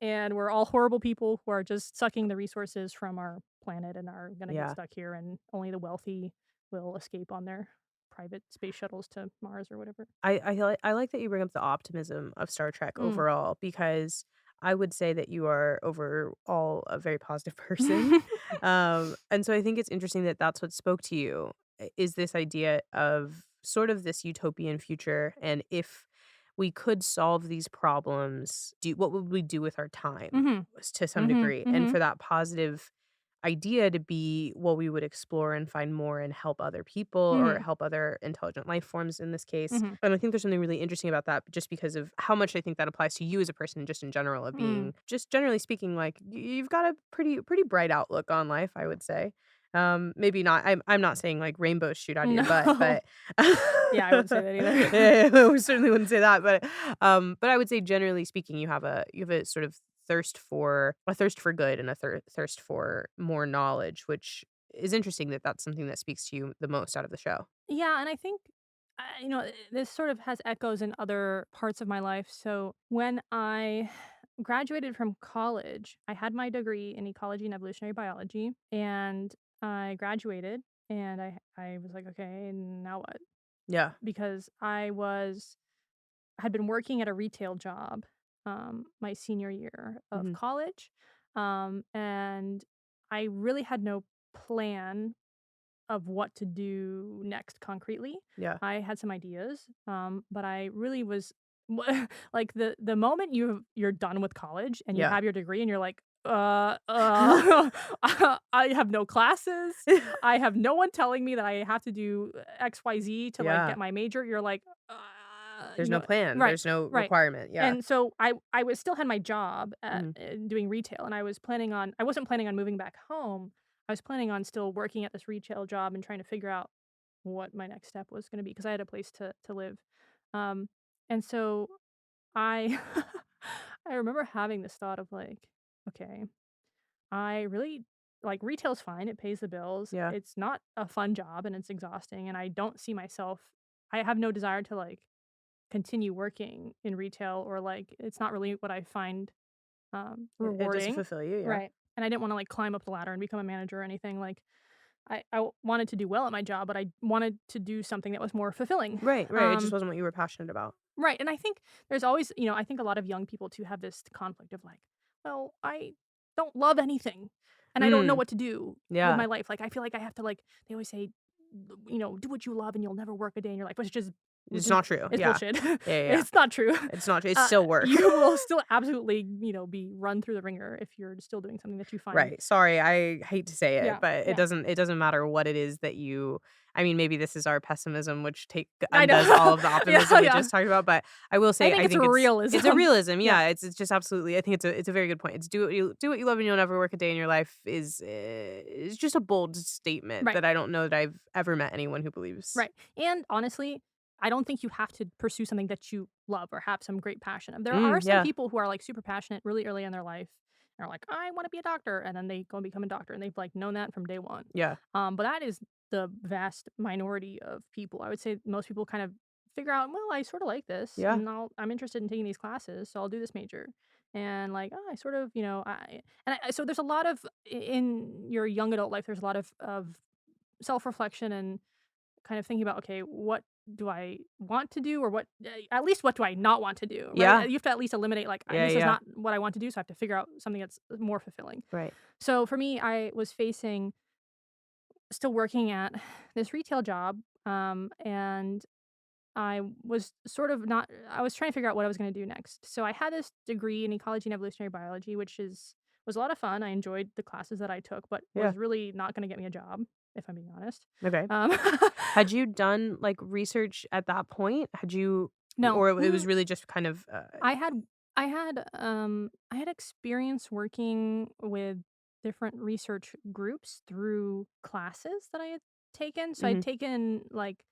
and we're all horrible people who are just sucking the resources from our planet and are gonna get Yeah. stuck here, and only the wealthy will escape on their private space shuttles to Mars or whatever. I like that you bring up the optimism of Star Trek Mm. overall because I would say that you are overall a very positive person. And so I think it's interesting that that's what spoke to you is this idea of sort of this utopian future. And if we could solve these problems, what would we do with our time Mhm. to some Mhm. degree? And Mhm. for that positive idea to be, well, we would explore and find more and help other people or Mhm. help other intelligent life forms in this case. Mhm. And I think there's something really interesting about that just because of how much I think that applies to you as a person and just in general of Mm. being just generally speaking, like you've got a pretty bright outlook on life, I would say. Maybe not. I'm not saying like rainbows shoot out of your butt, No. but Yeah, I wouldn't say that either. yeah, we certainly wouldn't say that. But I would say generally speaking, you have a sort of thirst for good and a thirst for more knowledge, which is interesting that that's something that speaks to you the most out of the show. Yeah, and I think, this sort of has echoes in other parts of my life. So when I graduated from college, I had my degree in ecology and evolutionary biology, and I graduated, and I was like, okay, now what? Yeah. Because had been working at a retail job my senior year of Mhm. college, and I really had no plan of what to do next concretely. Yeah. I had some ideas, but I really was like the moment you're done with college and you Yeah. have your degree and you're like, I have no classes. I have no one telling me that I have to do XYZ to like Yeah. get my major. You're like, There's no plan. right, There's no right. requirement. Yeah. And so I was still had my job at Mhm. doing retail, and I wasn't planning on moving back home. I was planning on still working at this retail job and trying to figure out what my next step was gonna be because I had a place to live. Um, and so I I remember having this thought of like, okay, I really like retail's fine, it pays the bills. Yeah. It's not a fun job and it's exhausting and I don't see myself I have no desire to like continue working in retail or like it's not really what I find It doesn't rewarding. fulfill you. Yeah. Right. And I didn't want to like climb up the ladder and become a manager or anything. Like wanted to do well at my job, but I wanted to do something that was more fulfilling. Right. Right. It just Um, wasn't what you were passionate about. right. And I think there's always, I think a lot of young people too have this conflict of like, well, I don't love anything and I don't know Mm. what to do with Yeah. my life. Like I feel like I have to like they always say, do what you love and you'll never work a day in your life, which It's is not true. it's Yeah. bullshit. Yeah. Yeah. Yeah. It's not true. It's not true. It's still work. You will still absolutely, be run through the ringer if you're still doing something that you find. Right. Sorry, I hate to say it, Yeah, but yeah. it doesn't matter what it is that you I mean, maybe this is our pessimism, which take I undoes all know. of the Yeah, optimism we yeah. just talked about, but I will I say think I it's a think it's a realism. realism. Yeah, Yeah, it's just absolutely I think it's a very good point. It's do what you love and you'll never work a day in your life is just a bold statement right, that I don't know that I've ever met anyone who believes. right. And honestly, I don't think you have to pursue something that you love or have some great passion of. There are some Yeah. people who are like super passionate really early in their life and are like, I want to be a doctor, and then they go and become a doctor, and they've like known that from day one. Yeah. But that is the vast minority of people. I would say most people kind of figure out, well, I sort of like this, Yeah. and I'm interested in taking these classes, so I'll do this major. And like, oh, I sort of, so there's a lot of in your young adult life. There's a lot of self reflection and kind of thinking about, okay, what do I want to do, or at least what do I not want to do, right? Yeah. You have to at least eliminate like Yeah, this is yeah. not what I want to do, so I have to figure out something that's more fulfilling. Right. So for me, I was facing still working at this retail job, and I was sort of not I was trying to figure out what I was gonna do next. So I had this degree in ecology and evolutionary biology, which was a lot of fun. I enjoyed the classes that I took, but Yeah. was really not gonna get me a job, if I'm being honest. Okay. Um, Had you done, like, research at that point? Had you no. or it was really just kind of, I had I had experience working with different research groups through classes that I had taken. So I'd mhm, taken like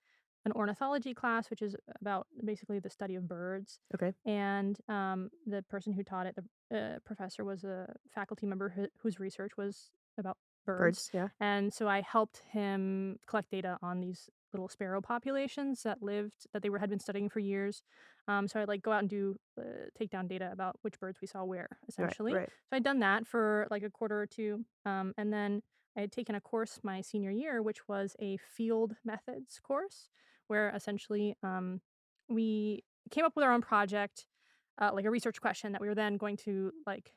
an ornithology class, which is about basically the study of birds, okay. and the person who taught it, the professor, was a faculty member whose research was about birds, Birds, yeah. and so I helped him collect data on these little sparrow populations that they had been studying for years. So I'd like go out and take down data about which birds we saw where, Right, essentially. right. So I'd done that for like a quarter or two, and then I had taken a course my senior year, which was a field methods course, where essentially we came up with our own project, like a research question that we were then going to like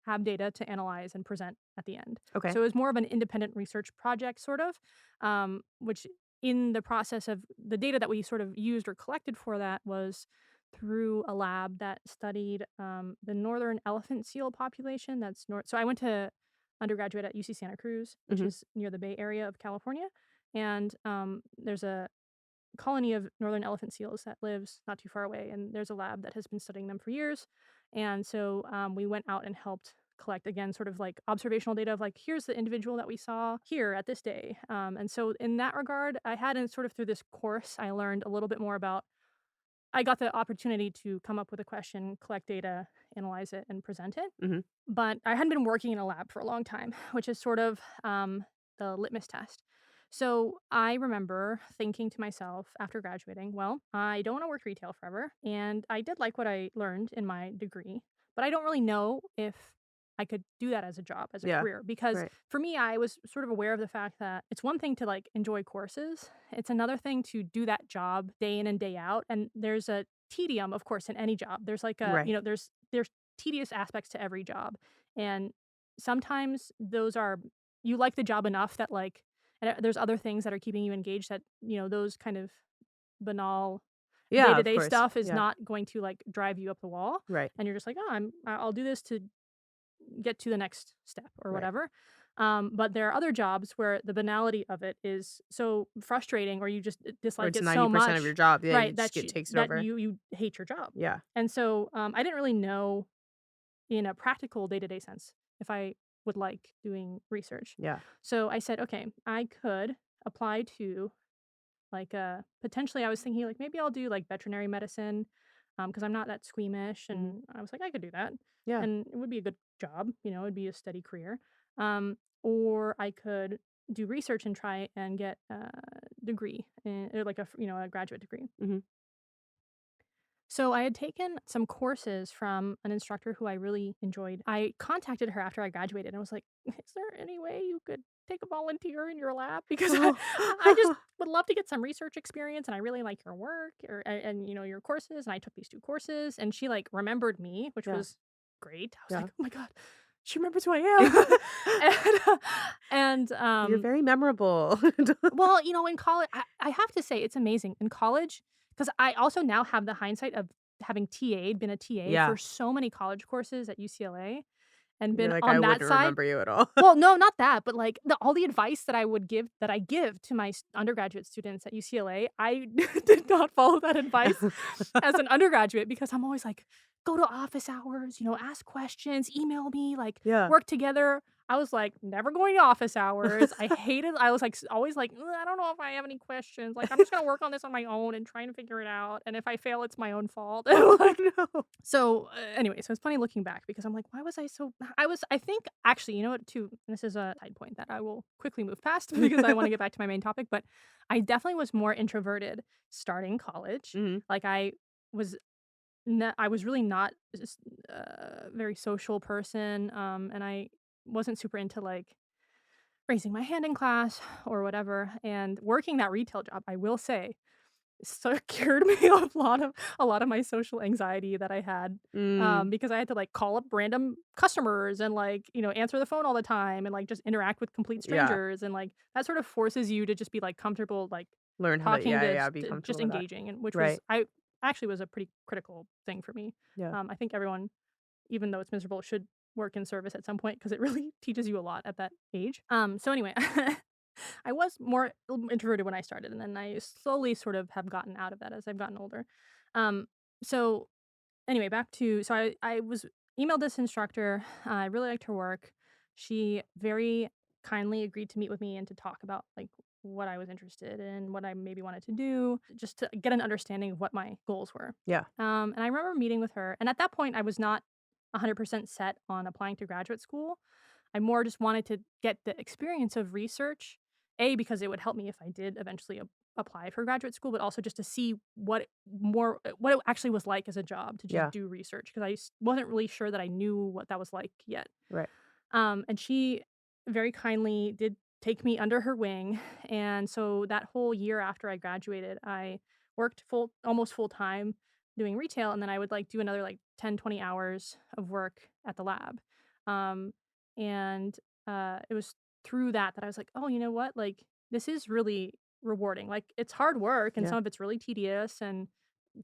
have data to analyze and present at the end. Okay. So it was more of an independent research project, sort of, which in the process of the data that we sort of used or collected for that was through a lab that studied the northern elephant seal population. That's north. So I went to undergraduate at UC Santa Cruz, which Mhm. is near the Bay Area of California, and there's a colony of northern elephant seals that lives not too far away, and there's a lab that has been studying them for years. And so we went out and helped collect again, sort of like observational data of like, here's the individual that we saw here at this day. And so in that regard, I had in sort of through this course, I learned a little bit more about. I got the opportunity to come up with a question, collect data, analyze it, and present it. Mhm. But I hadn't been working in a lab for a long time, which is sort of the litmus test. So I remember thinking to myself after graduating, well, I don't want to work retail forever. And I did like what I learned in my degree, but I don't really know if I could do that as a job, as a Yeah. career. Because Right. for me, I was sort of aware of the fact that it's one thing to like enjoy courses, it's another thing to do that job day in and day out. And there's a tedium, of course, in any job. There's like a, Right. there's tedious aspects to every job. And sometimes those are you like the job enough that like and there's other things that are keeping you engaged that, those kind of banal Yeah, of day-to-day course. stuff is Yeah. not going to like drive you up the wall. Right. And you're just like, "Oh, I'll do this to get to the next step or Right. whatever." But there are other jobs where the banality of it is so frustrating or you just Or dislike it's it so 90% of your much, job. Yeah, you right, just get takes it that over. you hate your job. Yeah. And so I didn't really know in a practical day-to-day sense if I would like doing research. Yeah. So I said, okay, I could apply to like potentially I was thinking like maybe I'll do like veterinary medicine because I'm not that squeamish Mhm. and I was like I could do that Yeah. and it would be a good job, it'd be a steady career. Or I could do research and try and get a degree or like a graduate degree. Mhm. So I had taken some courses from an instructor who I really enjoyed. I contacted her after I graduated and was like, "Is there any way you could take a volunteer in your lab because I just would love to get some research experience and I really like your work and your courses and I took these two courses." And she like remembered me, which Yeah. was great. I was Yeah. like, "Oh my god, she remembers who I am." and You're very memorable. well, in college, I have to say it's amazing. In college, because I also now have the hindsight of having been a TA for Yeah. so many college courses at UCLA and You're been like, "I on that wouldn't side. remember you at all." Well, no, not that, but like all the advice that I give to my undergraduate students at UCLA, I did not follow that advice as an undergraduate because I'm always like, go to office hours, ask questions, email me, like Yeah. work together. I was like, never going to office hours. I was like, always like, "Ugh, I don't know if I have any questions. Like, I'm just going to work on this on my own and trying to figure it out. And if I fail, it's my own fault." Oh, Like, no. so anyway, so it's funny looking back because I'm like, why was I think actually, you know what, too, this is a side point that I will quickly move past because I want to get back to my main topic, but I definitely was more introverted starting college. Mhm. Like was I was really not a very social person, and I wasn't super into like raising my hand in class or whatever. And working that retail job, I will say, so cured me of a lot of my social anxiety that I had, Mm. because I had to like call up random customers and like answer the phone all the time and like just interact with complete Yeah. strangers and like that sort of forces you to just be like comfortable like Learn how to talking yeah, yeah, be to just comfortable with that. engaging and which was Right. I actually was a pretty critical thing for me. Yeah. I think everyone, even though it's miserable, should work in service at some point because it really teaches you a lot at that age. So anyway, I was more introverted when I started, and then I slowly sort of have gotten out of that as I've gotten older. Um, so anyway, back to so I was emailed this instructor. I really liked her work. She very kindly agreed to meet with me and to talk about like what I was interested in, what I maybe wanted to do, just to get an understanding of what my goals were. Yeah. And I remember meeting with her, and at that point, I was not 100% set on applying to graduate school. I more just wanted to get the experience of research, A, because it would help me if I did eventually apply for graduate school, but also just to see what it actually was like as a job to just Yeah. do research because wasn't really sure that I knew what that was like yet. Right. And she very kindly did take me under her wing, and so that whole year after I graduated, I worked almost full time doing retail, and then I would like do another like 10, 20 hours of work at the lab. Um, and it was through that I was like, oh, you know what? Like this is really rewarding. Like it's hard work and Yeah. some of it's really tedious and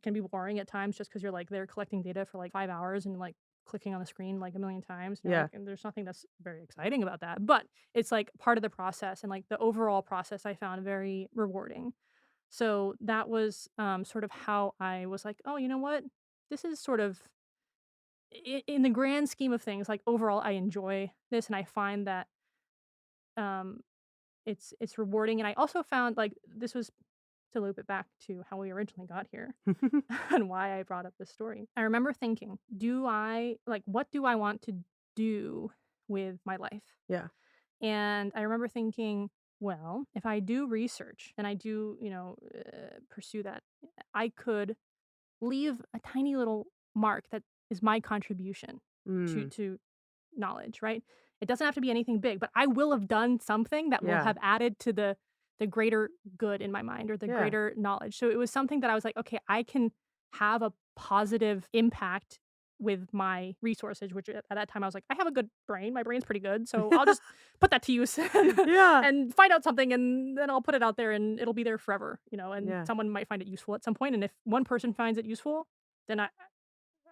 can be boring at times just because you're like they're collecting data for like 5 hours and like clicking on the screen like a million times. And you're Yeah. like, and there's nothing that's very exciting about that. But it's like part of the process, and like the overall process I found very rewarding. So that was sort of how I was like, oh, you know what? This is sort of in the grand scheme of things, like overall, I enjoy this, and I find that um, it's rewarding. And I also found like this was to loop it back to how we originally got here and why I brought up this story. I remember thinking, what do I want to do with my life? Yeah. And I remember thinking, well, if I do research and I do, pursue that, I could leave a tiny little mark that is my contribution to Mm. knowledge, right? It doesn't have to be anything big, but I will have done something that will Yeah. have added to the greater good in my mind, or the Yeah. greater knowledge. So it was something that I was like, okay, I can have a positive impact with my resources, which at that time I was like, I have a good brain. My brain's pretty good. So I'll just put that to use Yeah. and find out something, and then I'll put it out there and it'll be there forever, and Yeah. someone might find it useful at some point. And if one person finds it useful, then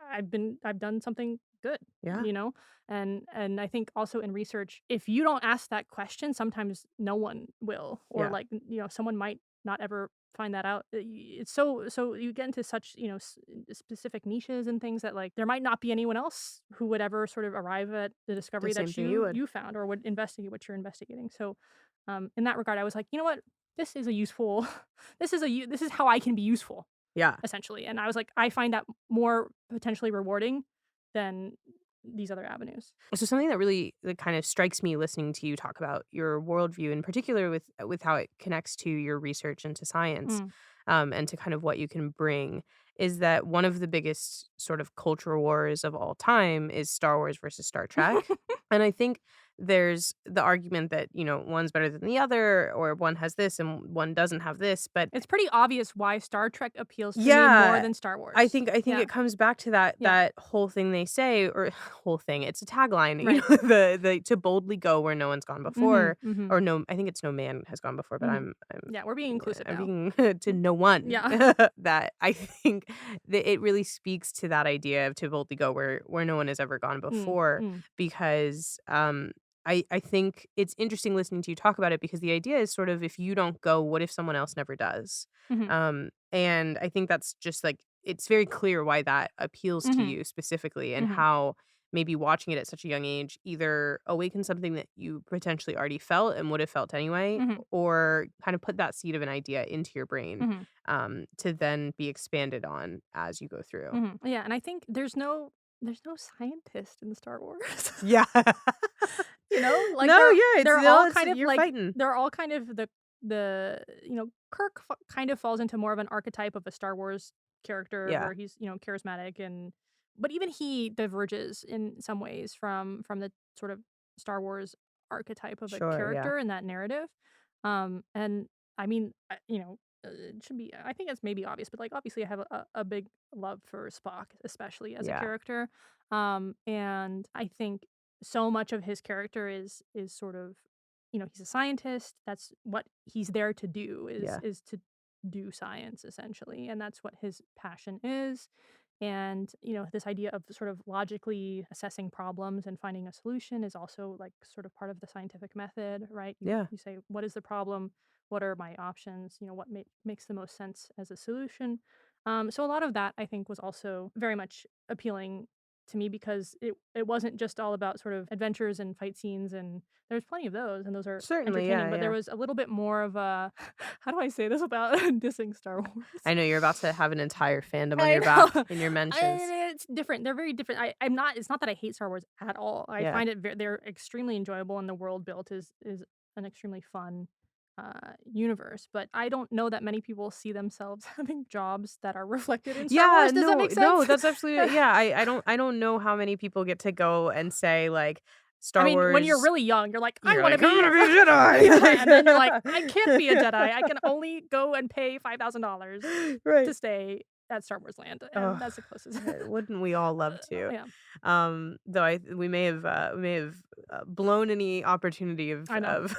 I've done something good, Yeah. you know? And I think also in research, if you don't ask that question, sometimes no one will, or Yeah. like, someone might not ever find that out. It's so you get into such, specific niches and things that like there might not be anyone else who would ever sort of arrive at the The discovery same that thing you would. you found, or would investigate what you're investigating. So in that regard, I was like, you know what? This is a useful this is how I can be useful, Yeah. essentially. And I was like, I find that more potentially rewarding than these other avenues. So something that really that kind of strikes me listening to you talk about your worldview, in particular with how it connects to your research into science, Mm. and to kind of what you can bring, is that one of the biggest sort of culture wars of all time is Star Wars versus Star Trek. And I think there's the argument that, one's better than the other, or one has this and one doesn't have this. But It's pretty obvious why Star Trek appeals to me more yeah, than Star I Wars. think I think Yeah. it comes back to that Yeah. whole thing they say, or whole thing. It's a tagline, Right. the to boldly go where no one's gone before, Mhm. Mhm. or no, I think it's no man has gone before, but Mhm. I'm Yeah, we're being inclusive I'm now. being to no one. Yeah. That I think that it really speaks to that idea of to boldly go where no one has ever gone Mm. before, Mm. because I think it's interesting listening to you talk about it, because the idea is sort of, if you don't go, what if someone else never does? Mhm. And I think that's just like, it's very clear why that appeals to Mhm. you specifically, and Mhm. how maybe watching it at such a young age either awakens something that you potentially already felt and would have felt anyway, Mhm. or kind of put that seed of an idea into your brain, Mhm. to then be expanded on as you go through. Mhm. Yeah, and I think there's no scientist in Star Wars. Yeah. Like No, yeah, it's they're still all it's kind of you're like fighting. they're all kind of Kirk kind of falls into more of an archetype of a Star Wars character Yeah, where he's, charismatic, and but even he diverges in some ways from the sort of Star Wars archetype of a sure, yeah. character in that narrative. And I mean, it should be, I think it's maybe obvious, but like obviously I have a big love for Spock, especially as a Yeah, character. And I think so much of his character is sort of, he's a scientist. That's what he's there to do, is yeah, is to do science, essentially, and that's what his passion is. And this idea of sort of logically assessing problems and finding a solution is also like sort of part of the scientific method, right? you, yeah. you say, what is the problem, what are my options, what makes the most sense as a solution. So a lot of that, I think, was also very much appealing to me, because it wasn't just all about sort of adventures and fight scenes, and there's plenty of those, and those are Certainly, entertaining, yeah, but there yeah. was a little bit more of a how do I say this without dissing Star Wars? I know you're about to have an entire fandom on I your back know. in your mentions. It's different. They're very different. I'm not. It's not that I hate Star Wars at all. I Yeah. find it they're extremely enjoyable, and the world built is an extremely fun universe. But I don't know that many people see themselves having jobs that are reflected in Star Yeah, Wars. Does that no, make no, sense? that's absolutely, yeah, I don't know how many people get to go and say, like, I Star mean, when you're Wars. really young, you're like, I You're want to like, "I'm be, gonna be a yeah, and then you're like, I can't be a Jedi. Jedi." I can only go and pay $5,000 to Right. stay at Star Wars Land, Oh, and that's the closest. wouldn't we all love to? Yeah, Though we may have blown any opportunity I know. of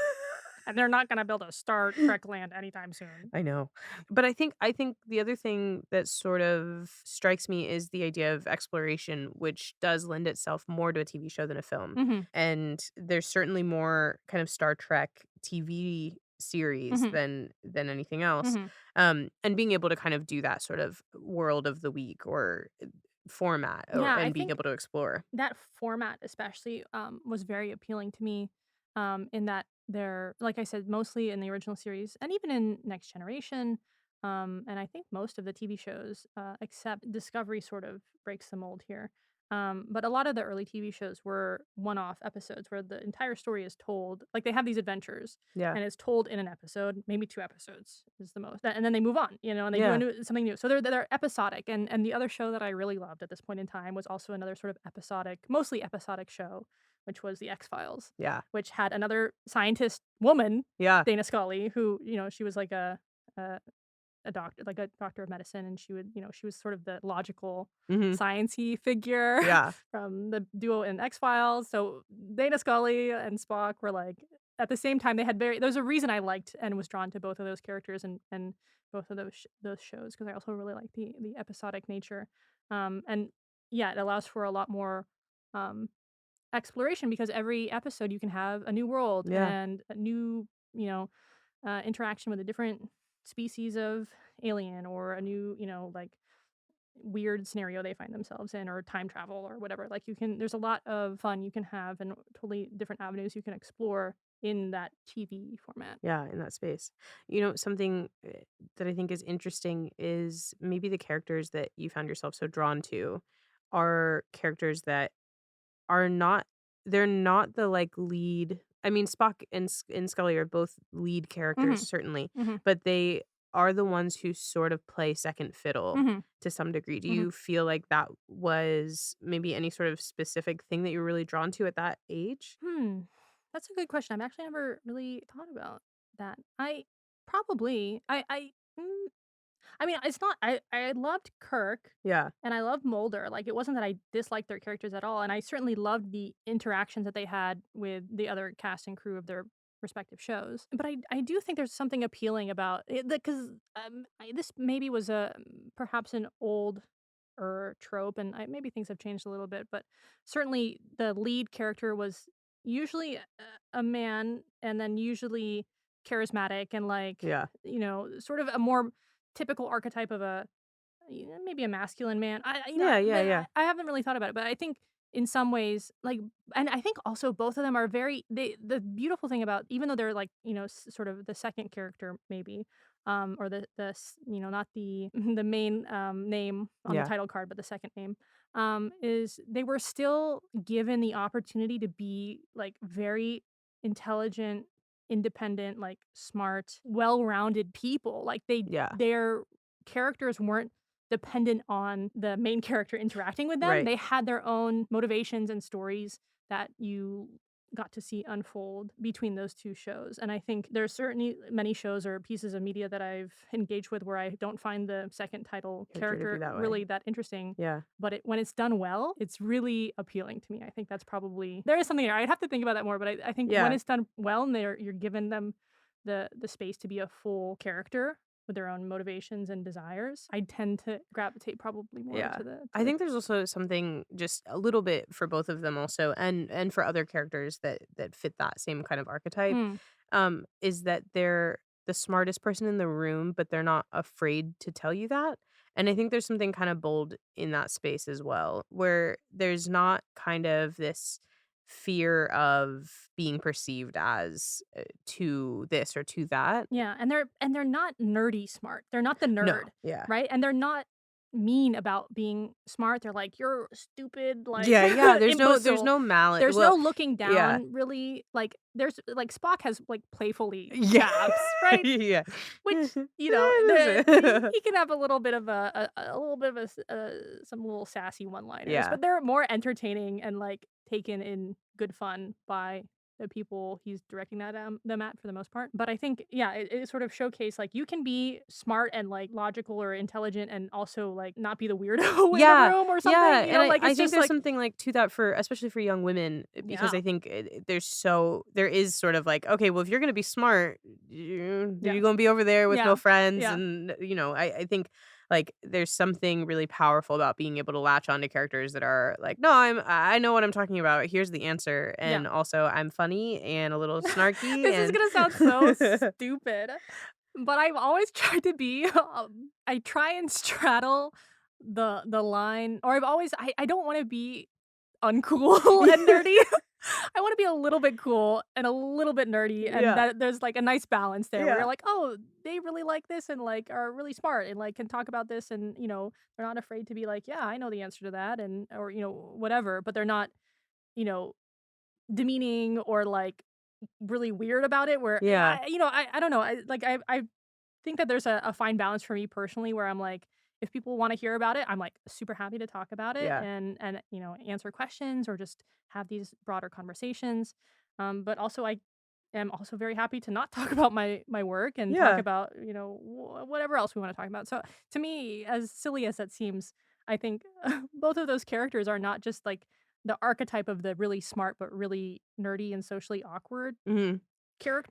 And they're not gonna build a Star Trek land anytime soon. I know. But I think the other thing that sort of strikes me is the idea of exploration, which does lend itself more to a TV show than a film. Mhm, And there's certainly more kind of Star Trek TV series mhm, than anything else. mhm. And being able to kind of do that sort of world of the week or format or Yeah, I and being think able to explore. that format especially, was very appealing to me, in that they're like I said, mostly in the original series and even in Next Generation, and I think most of the TV shows, except Discovery sort of breaks the mold here. But a lot of the early TV shows were one-off episodes where the entire story is told like, they have these adventures, Yeah. and it's told in an episode, maybe 2 episodes is the most, and then they move on, and they do a Yeah. new something new. So they're episodic, and the other show that I really loved at this point in time was also another sort of episodic mostly episodic show, which was The X-Files, Yeah. which had another scientist woman, Yeah. Dana Scully, who, she was like a a doctor like a doctor of medicine, and she was sort of the logical Mhm. science-y figure Yeah. from the duo in X-Files. So Dana Scully and Spock were like at the same time they had very there's a reason I liked and was drawn to both of those characters and both of those shows because I also really like the episodic nature. And yeah, it allows for a lot more um exploration because every episode you can have a new world Yeah. and a new, interaction with a different species of alien or a new, like weird scenario they find themselves in or time travel or whatever. Like there's a lot of fun you can have and totally different avenues you can explore in that TV format. Yeah, in that space. Something that I think is interesting is maybe the characters that you found yourself so drawn to are characters that are not they're not the like lead. I mean, Spock and Scully are both lead characters, Mhm. certainly, Mhm. but they are the ones who sort of play second fiddle Mhm. to some degree. Do Mhm. you feel like that was maybe any sort of specific thing that you were really drawn to at that age? Hmm. That's a good question. I've actually never really thought about that. I probably I mean, it's not I loved Kirk Yeah. and I loved Mulder. Like, it wasn't that I disliked their characters at all, and I certainly loved the interactions that they had with the other cast and crew of their respective shows. But I do think there's something appealing about it because this maybe was perhaps an old trope, and maybe things have changed a little bit, but certainly the lead character was usually a man, and then usually charismatic and like Yeah. sort of a more typical archetype of maybe a masculine man. Yeah, yeah, yeah. I haven't really thought about it, but I think in some ways, like, and I think also both of them are the beautiful thing about even though they're like sort of the second character maybe, or not the the main name on the Yeah. title card, but the second name, is they were still given the opportunity to be like very intelligent, independent, like smart, well-rounded people. Like Yeah. their characters weren't dependent on the main character interacting with them. Right. They had their own motivations and stories that you got to see unfold between those two shows. And I think there's certainly many shows or pieces of media that I've engaged with where I don't find the second title Character to be character that way. really that interesting. Yeah. But when it's done well, it's really appealing to me. I think that's probably there is something there. I'd have to think about that more, but I think when Yeah. it's done well and you're given them the space to be a full character with their own motivations and desires, I tend to gravitate probably more Yeah. to the I think there's also something just a little bit for both of them also and for other characters that fit that same kind of archetype, Mm, is that they're the smartest person in the room, but they're not afraid to tell you that. And I think there's something kind of bold in that space as well, where there's not kind of this fear of being perceived as to this or to that. yeah, and they're not nerdy smart. They're not the No. nerd, Yeah. right? And they're not mean about being smart. They're like, "You're stupid," like, Yeah, yeah. There's imbecile. no mallet. There's no Well, looking yeah. down, really, like, there's like, Spock has, like, playfully Yeah. jabs, right? Yeah. Which, Yeah, that's he can have a little bit of a little bit of some little sassy one-liners, Yeah. but they're more entertaining and, like, taken in good fun by the people he's directing them at for the most part. But I think, yeah, it sort of showcased like you can be smart and like logical or intelligent and also like not be the weirdo in the Yeah, room or yeah, something. You and know, I like I it's think just there's like something, like, to that for especially for young women, because yeah, I think there is sort of like, okay, well, if you're gonna be smart, yeah, you're gonna be over there with no yeah, friends, yeah, and, I think, like, there's something really powerful about being able to latch on to characters that are like, "No, I know what I'm talking about, here's the answer, yeah. and also I'm funny and a little snarky, This is and" gonna sound so stupid, but I've always tried to be, I try and straddle the line, or I don't wanna be uncool and nerdy. I wanna be a little bit cool and a little bit nerdy, and Yeah, that there's, like, a nice balance there where you're yeah, like, "Oh, they really like this and, like, are really smart and, like, can talk about this," and, they're not afraid to be like, "Yeah, I know the answer to that," and or, whatever, but they're not, you know, demeaning or, like, really weird about it where yeah, I don't know, I think that there's a fine balance for me personally where I'm like, if people wanna hear about it, I'm, like, super happy to talk about it yeah, and, answer questions or just have these broader conversations, but also I am also very happy to not talk about my work and talk yeah, about, whatever else we wanna talk about. So, to me, as silly as that seems, I think both of those characters are not just, like, the archetype of the really smart but really nerdy and socially awkward mhm.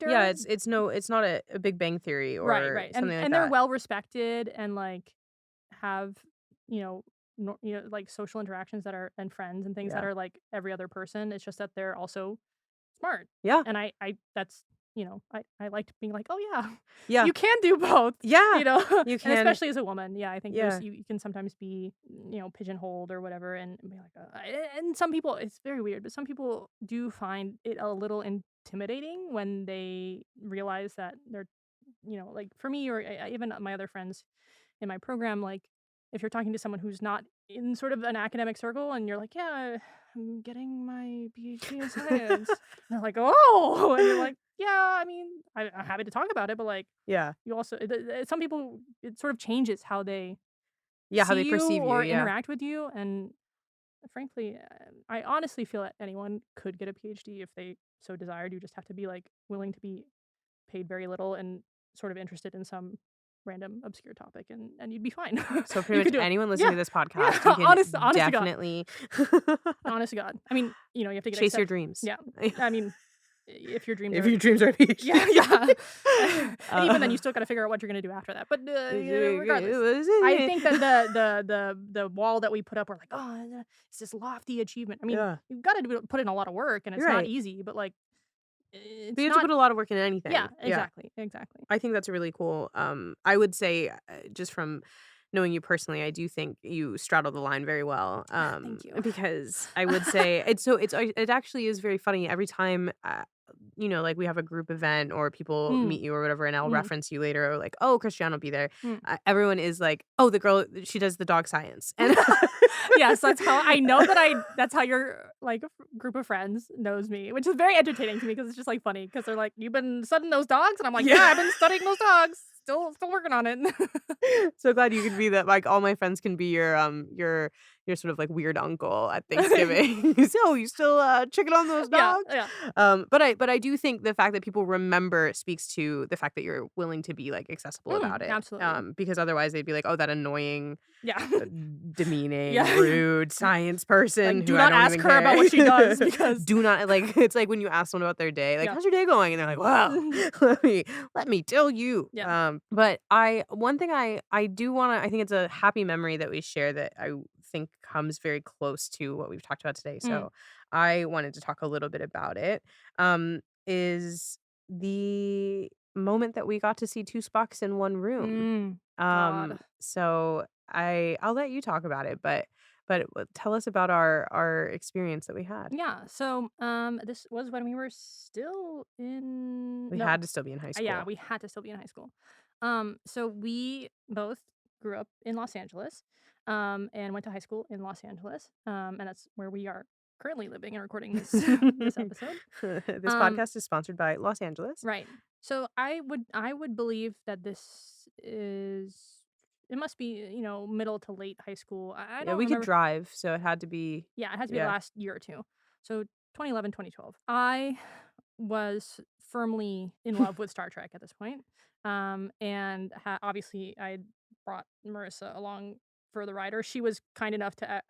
Yeah, character. it's not a Big Bang Theory Right, or right, and something like and they're that. well respected and, like, have, you know, like, social interactions that are and friends and things that Yeah. are like every other person, it's just that they're also smart, Yeah. and I that's I liked being like, "Oh, yeah, Yeah. you can do both," Yeah. you know? You And can. especially as a woman, yeah, I think there's Yeah. you can sometimes be, pigeonholed or whatever and be like, and some people it's very weird, but some people do find it a little intimidating when they realize that they're like for me or even my other friends in my program, like if you're talking to someone who's not in sort of an academic circle and you're like, yeah, I'm getting my PhD in science. And they're like, oh, and you're like, yeah, I mean, I'm happy to talk about it, but like, Yeah. you also, some people, it sort of changes how they Yeah, how see they you perceive you, or yeah. interact with you. And frankly, I honestly feel that anyone could get a PhD if they so desired. You just have to be like willing to be paid very little and sort of interested in some random obscure topic and you'd be fine. So pretty You much could do it. anyone listening Yeah. to this Yeah. podcast, you can Honest to God. definitely Honest to God. I mean, you have to get chase your accept dreams. yeah. I mean, if your dreams If are your dreams are yeah, PhD. yeah. And even then Uh, you still gotta figure out what you're gonna do after that. But, regardless, I think that the wall that we put up, we're like, "Oh, it's this lofty achievement." I mean, Yeah. you've gotta put in a lot of work, and it's You're not right. easy, but, like, But it's you have to not put a lot of work in yeah, anything. Yeah. exactly, exactly. I think that's really cool. I would say, just from knowing you personally, I do think you straddle the line very well. Thank you. Because I would say it actually is very funny every time, like we have a group event or people Mm, meet you or whatever, and I'll mhm, reference you later, or like, oh, Christiane will be there. mm. Everyone is like, oh, the girl, she does the dog science, and Yes, that's how I know that that's how your, like, group of friends knows me, which is very entertaining to me because it's just, like, funny because 'cause they're like, "You've been studying those dogs?" And I'm like, "Yeah, yeah. I've been studying those dogs. Still working on it." So glad you could be that. Like, all my friends can be your sort of like weird uncle at Thanksgiving. So you still checking on those Yeah, dogs? yeah. But I do think the fact that people remember speaks to the fact that you're willing to be like accessible about it. Absolutely. Because otherwise they'd be like, oh, that annoying, Yeah. uh, demeaning, Yeah. rude science person Like, who do I not don't ask even her about care. what she does because Do not, like, it's like when you ask someone about their day, like, yeah. how's your day going? And they're like, well, let me tell you. Yeah. But one thing I do want to, I think it's a happy memory that we share that I think comes very close to what we've talked about today. Mm. So I wanted to talk a little bit about it. Is the moment that we got to see two Spocks in one room. God. So I'll let you talk about it, but tell us about our experience that we had. Yeah, so, this was when we were still in We no, had to still be in high yeah, school. we had to still be in high school. So we both grew up in Los Angeles, and went to high school in Los Angeles, and that's where we are currently living and recording this this episode. This Um, podcast is sponsored by Los Angeles. right. So I would believe that this is it must be, middle to late high school. I Yeah, don't we could remember. drive, so it had to be. Yeah, it has to be the Yeah. last year or 2. So 2011, 2012. I was firmly in love with Star Trek at this point. And obviously I brought Marissa along for the ride, or she was kind enough to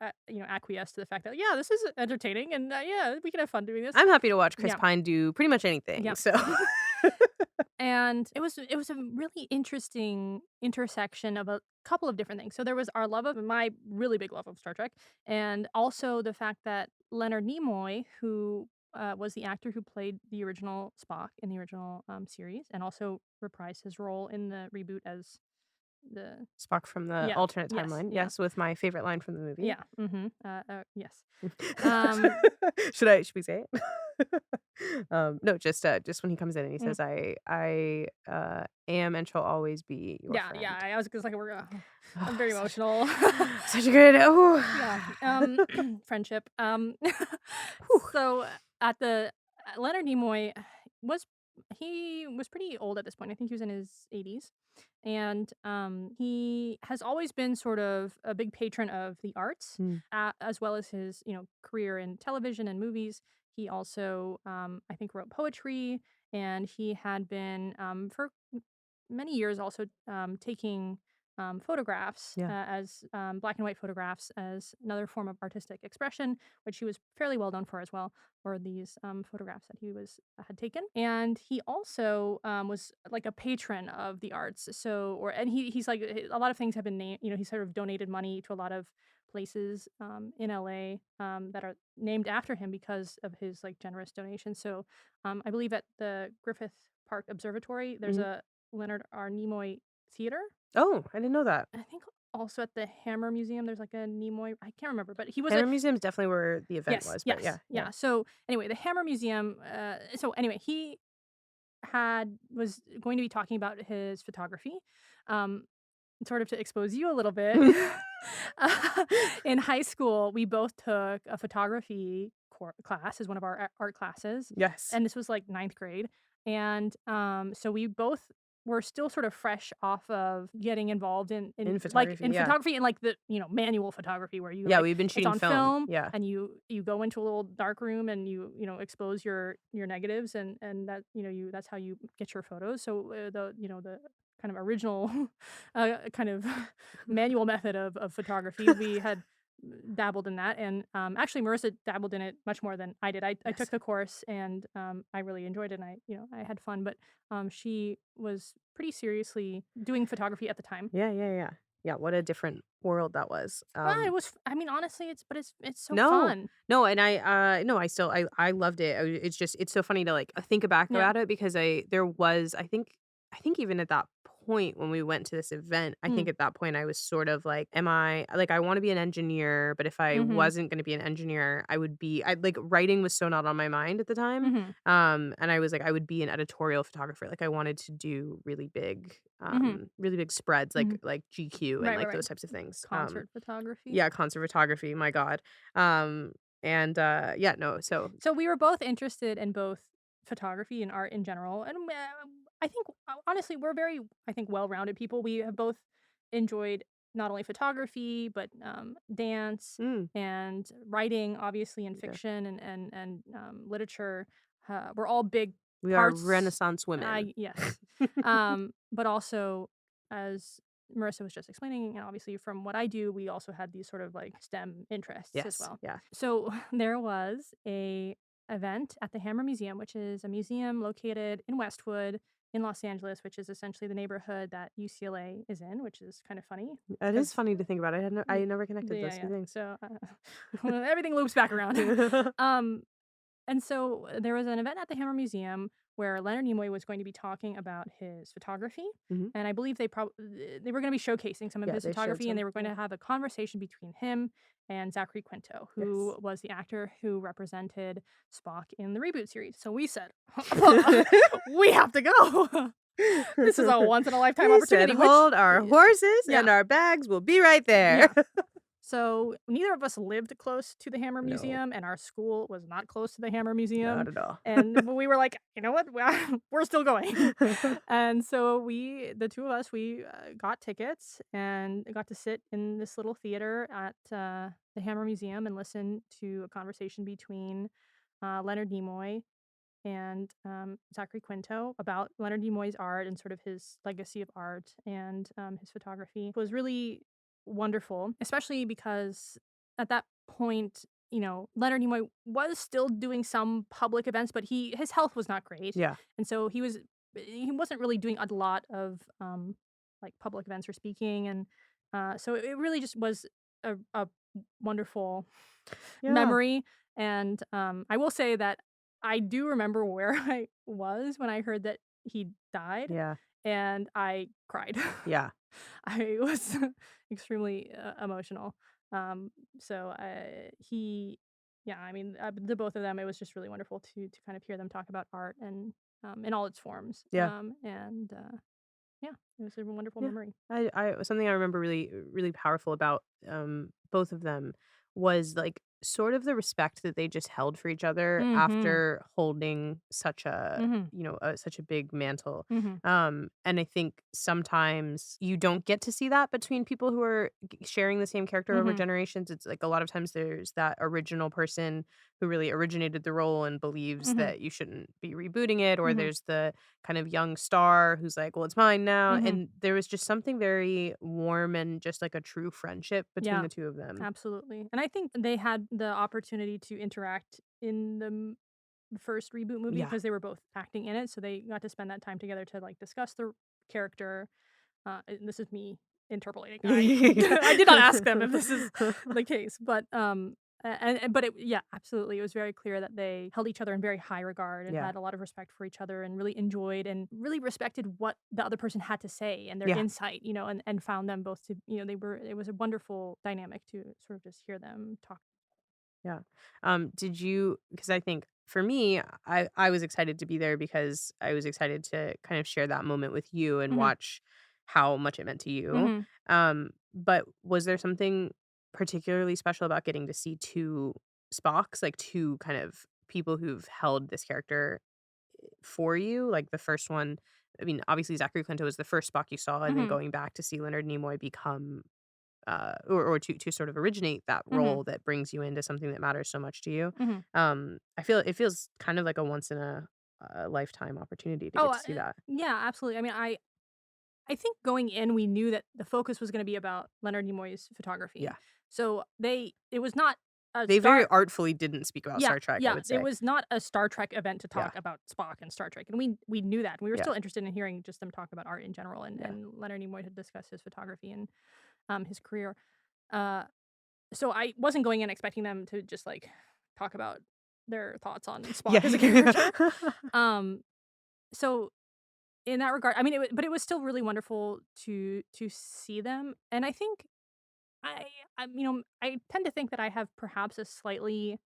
acquiesce to the fact that, yeah, this is entertaining, and yeah, we can have fun doing this. I'm happy to watch Chris Yeah, Pine do pretty much anything. yeah. So And it was a really interesting intersection of a couple of different things. So there was our love of my really big love of Star Trek, and also the fact that Leonard Nimoy, who was the actor who played the original Spock in the original series, and also reprised his role in the reboot as the Spock from the yeah, alternate yes, timeline. yeah, Yes, with my favorite line from the movie. yeah, yes. Um, Should we say it? No, just when he comes in and he mm, says, I am and shall always be your yeah, yeah. friend. I was just like, I'm Oh, very such emotional. such a good Yeah, friendship. Whew. So at the Leonard Nimoy was he was pretty old at this point. I think he was in his 80s, and he has always been sort of a big patron of the arts, Mm. as well as his career in television and movies. He also I think wrote poetry, and he had been for many years also taking photographs Yeah. as black and white photographs as another form of artistic expression, which he was fairly well known for as well, for these photographs that he had taken. And he also was like a patron of the arts. So, and he's like a lot of things have been named. He sort of donated money to a lot of places in LA that are named after him because of his like generous donations. So, I believe at the Griffith Park Observatory, there's Mhm. a Leonard R. Nimoy Theater. Oh, I didn't know that. I think also at the Hammer Museum, there's like a Nimoy. I can't remember, but he was a Hammer Museum's definitely where the event yes, was, but yes, yeah, yeah. yeah. So anyway, the Hammer Museum. So anyway, he was going to be talking about his photography, um, sort of to expose you a little bit. In high school, we both took a photography class as one of our art classes, Yes. and this was like ninth grade. And so we both were still sort of fresh off of getting involved In like photography, in yeah. photography and like the manual photography where you Yeah, like we've been it's shooting on film. film Yeah. and you go into a little dark room and expose your negatives, and that that's how you get your photos. So the kind of original kind of manual method of photography. We had dabbled in that, and actually Marissa dabbled in it much more than I did. I took Yes. the course, and I really enjoyed it, and I had fun. But she was pretty seriously doing photography at the time. Yeah, yeah, yeah. Yeah, what a different world that was. It was. I mean, honestly, it's so No. fun. No, and no, I loved it. It's just it's so funny to, like, think back Yeah. about it because I think even at that point when we went to this event, I think Mm. at that point I was sort of like, am I like, I wanna be an engineer, but if I Mhm. wasn't gonna be an engineer, I like, writing was so not on my mind at the time. Mhm. And I was like, I would be an editorial photographer. Like, I wanted to do Mhm. really big spreads, Mhm. like GQ and, Right. Right. like, Right. those types of things. Concert photography. Yeah, concert photography, my god. And, yeah, no, so So we were both interested in both photography and art in general, and I think honestly we're very I think well-rounded people. We have both enjoyed not only photography but dance mm, and writing, obviously, and yeah, fiction and literature. We're all big we are parts. Renaissance women. Yes, but also as Marissa was just explaining, and obviously from what I do, we also had these sort of like STEM interests as Yes, well. yeah. So there was a event at the Hammer Museum, which is a museum located in Westwood in Los Angeles, which is essentially the neighborhood that UCLA is in, which is kind of funny It is because funny to think about. I never connected yeah, those 2 yeah. things. So everything loops back around. um, and so there was an event at the Hammer Museum where Leonard Nimoy was going to be talking about his photography, Mhm. and I believe they were going to be showcasing some of Yeah, his they showed photography, and they some, were going yeah. to have a conversation between him and Zachary Quinto, who Yes. was the actor who represented Spock in the reboot series. So we said, we have to go. This is a once in a lifetime We said, opportunity. Which, "Hold our horses yeah, and our bags will be right there." yeah. So neither of us lived close to the Hammer No, Museum, and our school was not close to the Hammer Museum. not at all. And we were like, you know what, we're still going. And so the two of us, we got tickets and got to sit in this little theater at the Hammer Museum and listen to a conversation between Leonard Nimoy and Zachary Quinto about Leonard Nimoy's art and sort of his legacy of art and his photography was really wonderful, especially because at that point, Leonard Nimoy was still doing some public events, but his health was not great, Yeah. and so he wasn't really doing a lot of like public events or speaking, and so it really just was a wonderful Yeah. memory. And I will say that I do remember where I was when I heard that he died, Yeah. and I cried. Yeah. I was extremely emotional. Um, so he, yeah, I mean, the both of them, it was just really wonderful to kind of hear them talk about art and in all its forms. Yeah. And yeah, it was a wonderful Yeah. memory. I something I remember really really powerful about both of them was like sort of the respect that they just held for each other Mm-hmm. after holding such a Mm-hmm. such a big mantle. Mm-hmm. And I think sometimes you don't get to see that between people who are sharing the same character over Mm-hmm. generations. It's like a lot of times there's that original person who really originated the role and believes Mm-hmm. that you shouldn't be rebooting it, or Mm-hmm. there's the kind of young star who's like, "Well, it's mine now." Mm-hmm. And there was just something very warm and just like a true friendship between Yeah. the two of them. Absolutely. And I think they had the opportunity to interact in the first reboot movie Yeah. because they were both acting in it, so they got to spend that time together to like discuss the character. And this is me interpolating. I did not ask them if this is the case, but but yeah, absolutely. It was very clear that they held each other in very high regard and Yeah. had a lot of respect for each other and really enjoyed and really respected what the other person had to say and their Yeah. insight, and found them both to, it was a wonderful dynamic to sort of just hear them talk. Yeah. Did you, because I think for me, I was excited to be there because I was excited to kind of share that moment with you and Mhm. watch how much it meant to you. Mhm. But was there something particularly special about getting to see two Spocks, like two kind of people who've held this character for you? Like the first one, I mean, obviously Zachary Quinto was the first Spock you saw, and then Mhm. going back to see Leonard Nimoy become or to sort of originate that Mhm. role that brings you into something that matters so much to you. Mhm. I feel it feels kind of like a once in a lifetime opportunity to Oh, get to see that. yeah, absolutely. I mean, I think going in, we knew that the focus was gonna be about Leonard Nimoy's photography. Yeah. So it was not a They very Star artfully didn't speak about Yeah, Star Trek, I yeah, would it say. was not a Star Trek event to Yeah. talk about Spock and Star Trek, and we knew that. We were Yeah. still interested in hearing just them talk about art in general, and Yeah. Leonard Nimoy had discussed his photography and, his career. Uh, so I wasn't going in expecting them to just, like, talk about their thoughts on Spock as a Yeah. character. Um, so in that regard, I mean, but it was still really wonderful to see them, and I think I I tend to think that I have perhaps a slightly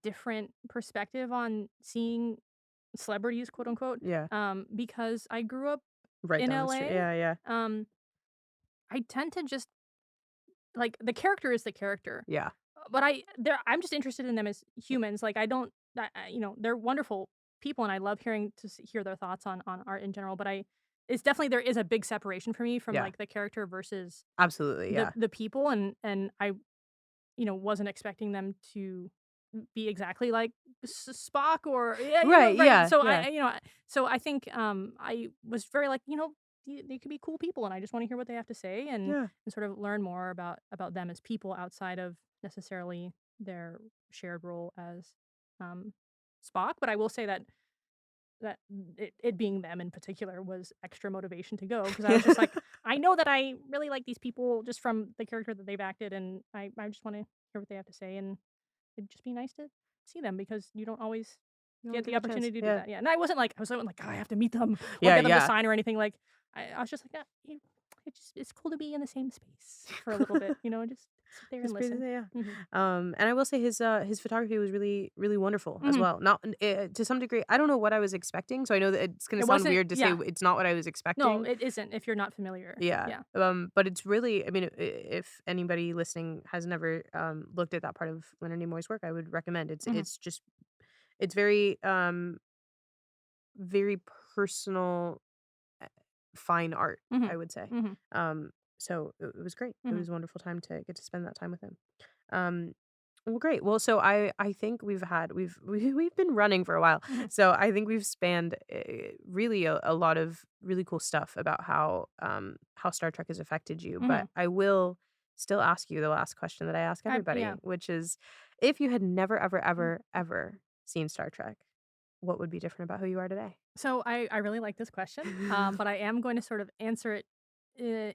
different perspective on seeing celebrities, quote unquote, Yeah. because I grew up Right in down the street. LA. Yeah, yeah. Um, I tend to just like the character is the character, Yeah. but I'm just interested in them as humans. Like I don't, they're wonderful people, and I love hear their thoughts on art in general. But it's definitely there is a big separation for me from Yeah. like the character versus Absolutely, yeah. the people, and I wasn't expecting them to be exactly like Spock or yeah, Right, right. yeah, So yeah. so I think I was very like, they could be cool people, and I just want to hear what they have to say Yeah. and sort of learn more about them as people outside of necessarily their shared role as um Spock. But I will say that it being them in particular was extra motivation to go because I was just like, I know that I really like these people just from the character that they've acted, and I just want to hear what they have to say, and it'd just be nice to see them because you don't always You don't get get the a chance. opportunity to do Yeah. that. Yeah, and I wasn't like, "Oh, I have to meet them or Yeah, get them to yeah. sign or anything. Like, I was just like, it's cool to be in the same space for a little bit, just sit there and Just breathe listen." it, yeah. Hmm. And I will say his photography was really really wonderful as Hmm. well. Not to some degree. I don't know what I was expecting, so I know that it's going to It sound wasn't. weird to say Yeah, it's not what I was no, expecting. it isn't if you're not familiar. Yeah. Yeah. But it's really, I mean, if anybody listening has never looked at that part of Leonard Nimoy's work, I would recommend. Hmm. It's just it's very very personal, uh, fine art, Hmm. I would say. Hmm. Um, so it was great. It Hmm. was a wonderful time to get to spend that time with him. Um, Well, great. Well, so I think we've been running for a while. Mhm, So I think we've spanned really a lot of really cool stuff about how Star Trek has affected you. But mhm. I will still ask you the last question that I ask Yeah. everybody, which is if you had never, ever, ever, ever seen Star Trek, what would be different about who you are today? So I really like this question, but I am going to sort of answer it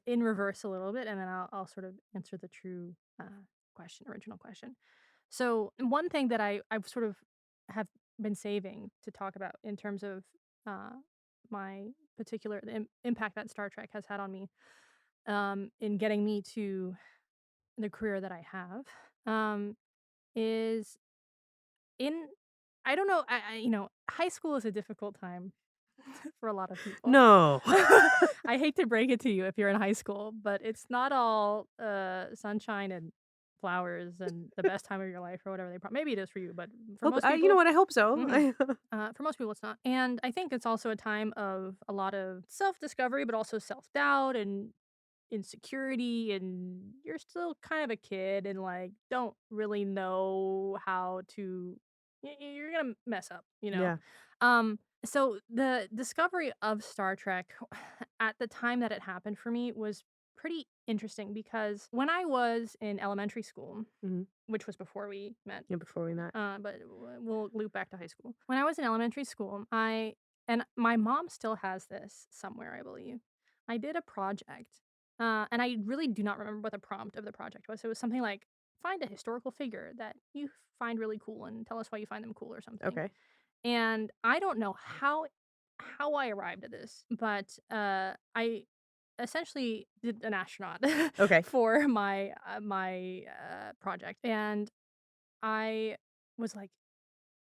in reverse a little bit, and then I'll sort of answer the true original question. So one thing that I've sort of have been saving to talk about in terms of uh, my particular impact that Star Trek has had on me in getting me to the career that I have is in I don't know high school is a difficult time for a lot of people. No. I hate to break it to you if you're in high school, but it's not all, sunshine and flowers and the best time of your life or whatever maybe it is for you, but for Hope most you know people what? I hope mhm. so. For most people, it's not. And I think it's also a time of a lot of self-discovery, but also self-doubt and insecurity, and you're still kind of a kid and, like, don't really know how to you're gonna mess up, you know? Yeah. So the discovery of Star Trek at the time that it happened for me was pretty interesting because when I was in elementary school, Mhm. which was before we met, Yeah. Before we met. but we'll loop back to high school. When I was in elementary school, and my mom still has this somewhere, I believe. I did a project, and I really do not remember what the prompt of the project was. It was something like find a historical figure that you find really cool and tell us why you find them cool or something. Okay. And I don't know how I arrived at this, but I essentially did an astronaut Okay. for my project, and I was, like,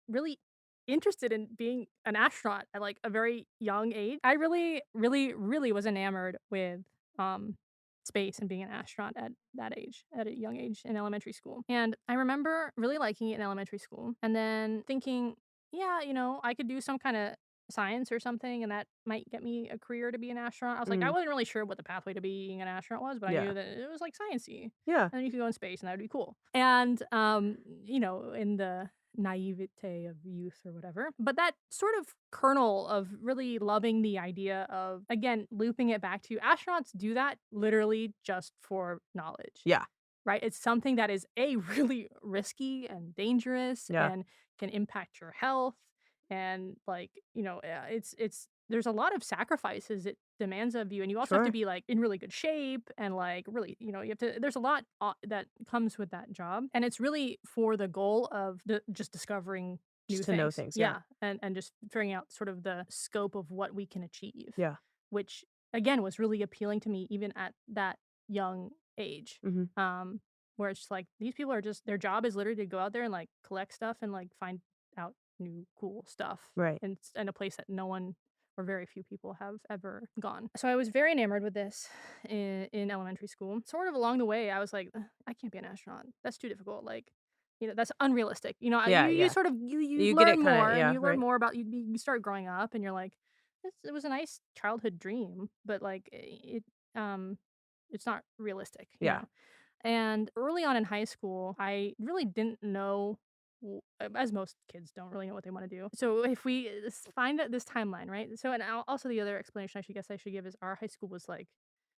really interested in being an astronaut at, like, a very young age. I really, really, really was enamored with, um, space and being an astronaut at that age, at a young age in elementary school. And I remember really liking it in elementary school and then thinking, "Yeah, I could do some kinda science or something, and that might get me a career to be an astronaut." I was like, I Mm. wasn't really sure what the pathway to being an astronaut was, but I Yeah. knew that it was, like, sciencey, Yeah. and you could go in space, and that would be cool. And, in the naivete of youth or whatever. But that sort of kernel of really loving the idea of, again, looping it back to astronauts do that literally just for knowledge, Yeah. right? It's something that is A, really risky and dangerous Yeah. and can impact your health. And like, there's a lot of sacrifices it demands of you. And you also have to Sure. be like in really good shape and like really, you have to, there's a lot that comes with that job. And it's really for the goal of just discovering new Just to know things. things. Yeah. Yeah. And just figuring out sort of the scope of what we can achieve, Yeah. which again was really appealing to me even at that young age. Mhm. Um, where it's just like these people are just their job is literally to go out there and like collect stuff and like find out new cool stuff Right. in a place that no one or very few people have ever gone. So I was very enamored with this in elementary school. Sort of along the way, I was like, "Ugh, I can't be an astronaut. That's too difficult. Like, that's unrealistic. Yeah, You yeah. sort of you You get learn it kinda more and yeah, you learn right. more about you start growing up and you're like, it was a nice childhood dream, but like um it's not realistic. Yeah. And early on in high school, I really didn't know, as most kids don't really know what they want to do. So if we find out this timeline, right? So, and also the other explanation I should give is our high school was like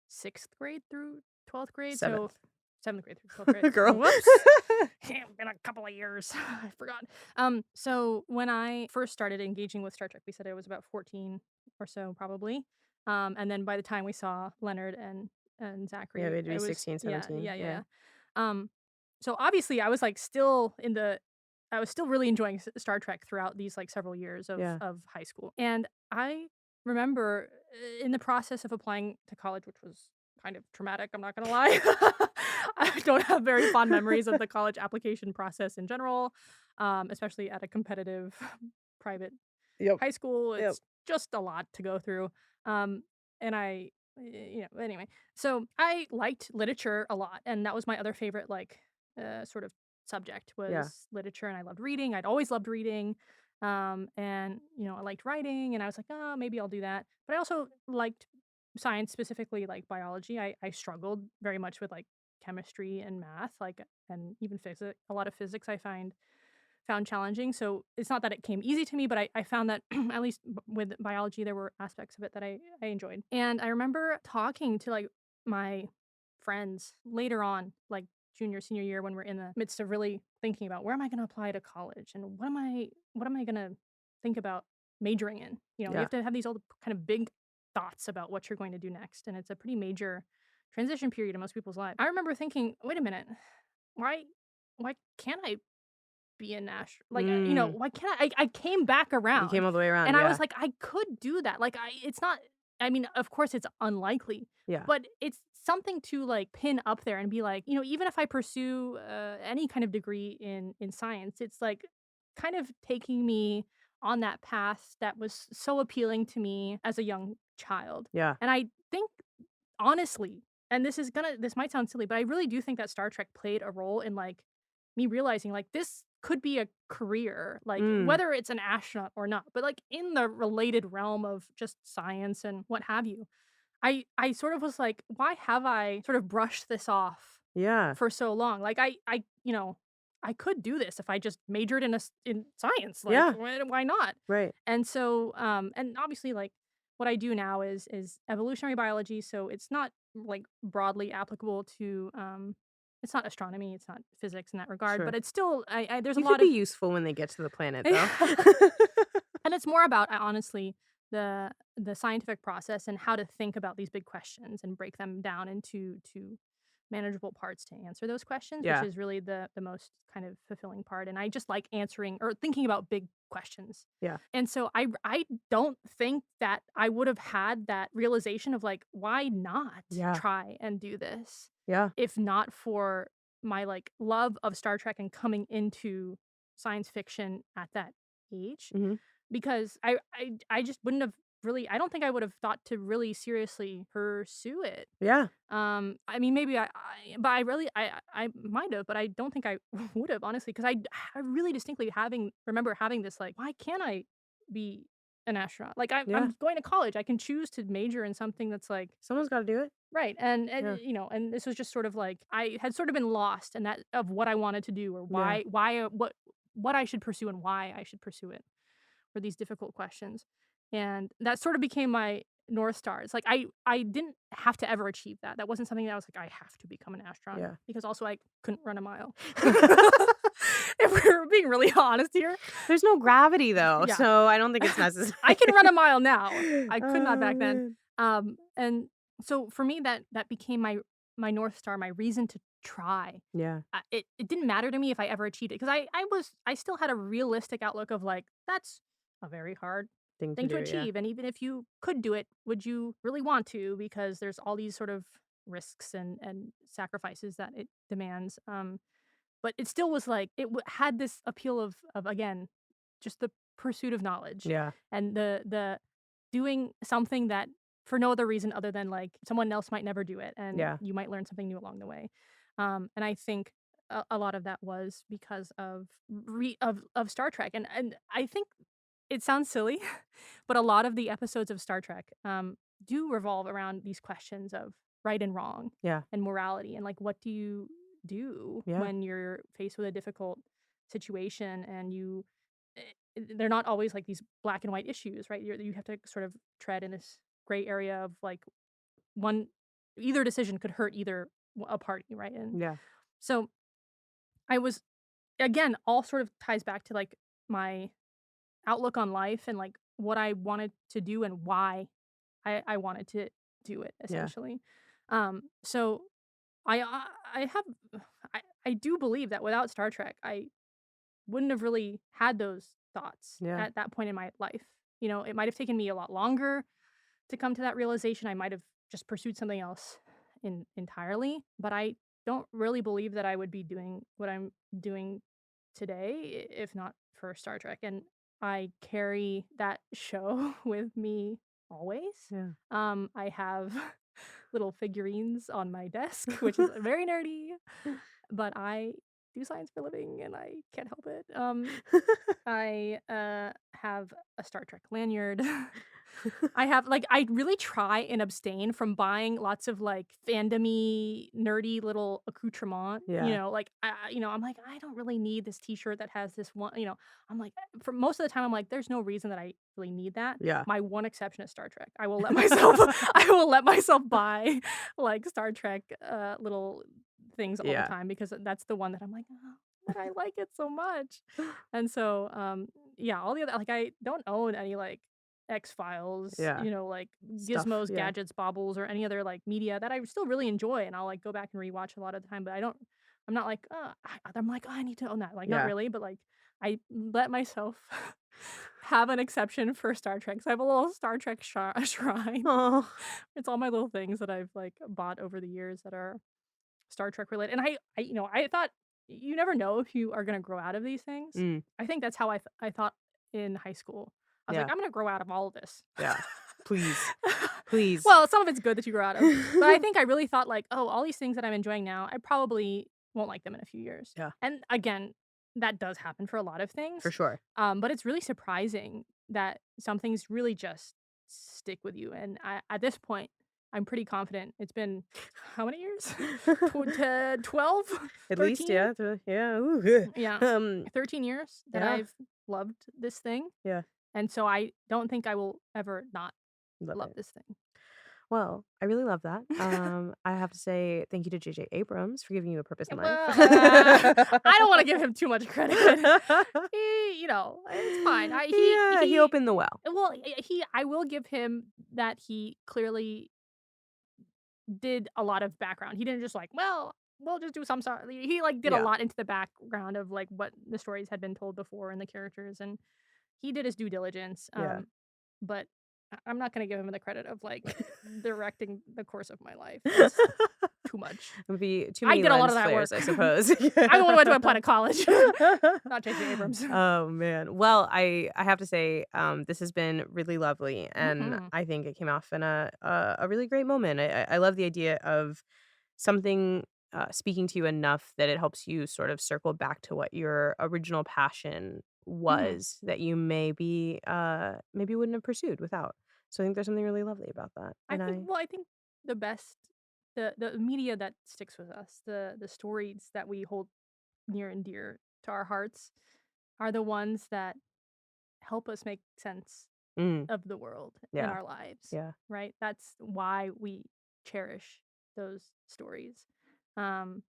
sixth grade through 12th grade. So 7th. seventh grade through 12th grade. Girl. Whoops. Been a couple of years. I forgot. So when I first started engaging with Star Trek, we said I was about 14 or so, probably. And then by the time we saw Leonard and Yeah, we Zachary, had to be it was 16, yeah, 17. yeah, yeah, Yeah. yeah. Um, so obviously I was like still I was still really enjoying Star Trek throughout these like several years Yeah. of high school. And I remember in the process of applying to college, which was kind of traumatic, I'm not gonna lie. I don't have very fond memories of the college application process in general, especially at a competitive private Yep. high school. Yep. It's just a lot to go through. Um, and anyway. So I liked literature a lot, and that was my other favorite, like, sort of subject Yeah. was literature, and I loved reading. I'd always loved reading. And I liked writing, and I was like, oh, maybe I'll do that. But I also liked science, specifically like biology. I struggled very much with like chemistry and math, like, and even physics. A lot of physics I found challenging. So it's not that it came easy to me, but I found that at least with biology, there were aspects of it that I enjoyed. And I remember talking to like my friends later on, like junior, senior year, when we're in the midst of really thinking about where am I going to apply to college and what am I going to think about majoring in? You Yeah. have to have these all kind of big thoughts about what you're going to do next. And it's a pretty major transition period in most people's lives. I remember thinking, wait a minute, why why can't I be a like, Mm. why can't I came back You came around, all the way around. and I Yeah. was like, I could do that. Like, it's not, I mean, of course, it's unlikely, Yeah. but it's something to, like, pin up there and be like, even if I pursue, any kind of degree in science, it's, like, kind of taking me on that path that was so appealing to me as a young child, Yeah. and I think honestly, and this might sound silly, but I really do think that Star Trek played a role in, like, me realizing, like, this could be a career, like, Mm. whether it's an astronaut or not, but, like, in the related realm of just science and what have you. I sort of was like, "Why have I sort of brushed this off Yeah. for so long?" Like, I could do this if I just majored in science, like, Yeah. why not? Right. And so, and obviously, like, what I do now is evolutionary biology, so it's not, like, broadly applicable to, it's not astronomy, it's not physics in that regard, but Sure. it's still I there's a You could lot be of useful when they get to the planet, though. Yeah. And it's more about, honestly, the scientific process and how to think about these big questions and break them down into manageable parts to answer those questions, which Yeah. is really the most kind of fulfilling part. And I just like answering or thinking about big questions. Yeah. And so I don't think that I would have had that realization of like, why not Yeah. try and do this Yeah. if not for my like love of Star Trek and coming into science fiction at that age, Mhm. because I just wouldn't have really, I don't think I would have thought to really seriously pursue it. Yeah. I mean, maybe but I really, I might have, but I don't think I would have, honestly, because I really distinctly remember having this like, why can't I be an astronaut? Like, Yeah. I'm going to college, I can choose to major in something that's like Someone's gotta do it. right, and Yeah. and this was just sort of like I had sort of been lost in that of what I wanted to do or Yeah. what I should pursue and why I should pursue it for these difficult questions. And that sort of became my North Star. It's like I didn't have to ever achieve that. That wasn't something that I was like, I have to become an astronaut Yeah. because also I couldn't run a mile. If we're being really honest here. There's no gravity, though, Yeah. so I don't think it's necessary. I can run a mile now. I could not Oh, back then. man. And so for me that became my North Star, my reason to try. Yeah. It didn't matter to me if I ever achieved it because I still had a realistic outlook of like that's a very hard Thing to thing to do, yeah. achieve, and even if you could do it, would you really want to? Because there's all these sort of risks and sacrifices that it demands. But it still was like had this appeal of again, just the pursuit of knowledge Yeah. and the doing something that for no other reason other than like someone else might never do it and Yeah. you might learn something new along the way. And I think a lot of that was because of of Star Trek, and I think it sounds silly, but a lot of the episodes of Star Trek do revolve around these questions of right and wrong Yeah. and morality and like what do you do Yeah. when you're faced with a difficult situation and they're not always like these black and white issues, right? You have to sort of tread in this gray area of like one either decision could hurt either a party, right? And Yeah. so I was again all sort of ties back to like my outlook on life and like what I wanted to do and why I wanted to do it Yeah. essentially. So I have I do believe that without Star Trek, I wouldn't have really had those thoughts Yeah. at that point in my life. It might have taken me a lot longer to come to that realization. I might have just pursued something else entirely, but I don't really believe that I would be doing what I'm doing today if not for Star Trek. And I carry that show with me always. Yeah. I have little figurines on my desk, which is very nerdy, but I do science for a living and I can't help it. I have a Star Trek lanyard. I have like I really try and abstain from buying lots of like fandom-y, nerdy little accoutrement. Yeah. Like I'm like, I don't really need this t-shirt that has this one, I'm like for most of the time I'm like, there's no reason that I really need that. Yeah. My one exception is Star Trek. I will let myself I will let myself buy like Star Trek little things all the Yeah. time because that's the one that I'm like, oh, but I like it so much. And so yeah, all the other like I don't own any like X-Files, Yeah. like Stuff. Gizmos, Yeah. Gadgets, Baubles, or any other like media that I still really enjoy, and I'll like go back and rewatch a lot of the time. But I'm not like, I'm like, oh, I need to own that. Like, not Yeah. really, but like, I let myself have an exception for Star Trek. So I have a little Star Trek shrine. Oh. It's all my little things that I've like bought over the years that are Star Trek related. And I thought you never know if you are gonna grow out of these things. Mm. I think that's how I thought in high school. I was Yeah. like, I'm gonna grow out of all of this. Yeah. Please. Please. Well, some of it's good that you grow out of, but I think I really thought like, oh, all these things that I'm enjoying now, I probably won't like them in a few years. Yeah. And again, that does happen for a lot of things. For sure. But it's really surprising that some things really just stick with you. And at this point, I'm pretty confident. It's been how many years? 12? At least, 13? yeah. Yeah. Ooh, good. Yeah. 13 years that Yeah. I've loved this thing. Yeah. And so I don't think I will ever not Love love it. this thing. Well, I really love that. I have to say thank you to J.J. Abrams for giving you a purpose in life. Well, I don't want to give him too much credit. It's fine. He opened the well. Well, I will give him that he clearly did a lot of background. He didn't just like, well, we'll just do some sort. He like did a Yeah. lot into the background of like what the stories had been told before and the characters, and he did his due diligence. Yeah. But I'm not gonna give him the credit of like directing the course of my life. That's too much. It would be too I many did a lot lens of that flares, work. I suppose. I'm the one who went to a planet college, not J.J. Abrams. Oh man. Well, I have to say, this has been really lovely, and Mhm. I think it came off in a really great moment. I love the idea of something speaking to you enough that it helps you sort of circle back to what your original passion was that you maybe wouldn't have pursued without. So I think there's something really lovely about that. I And think the best the media that sticks with us, the stories that we hold near and dear to our hearts are the ones that help us make sense mm, of the world in yeah, our lives, yeah, right? That's why we cherish those stories. Um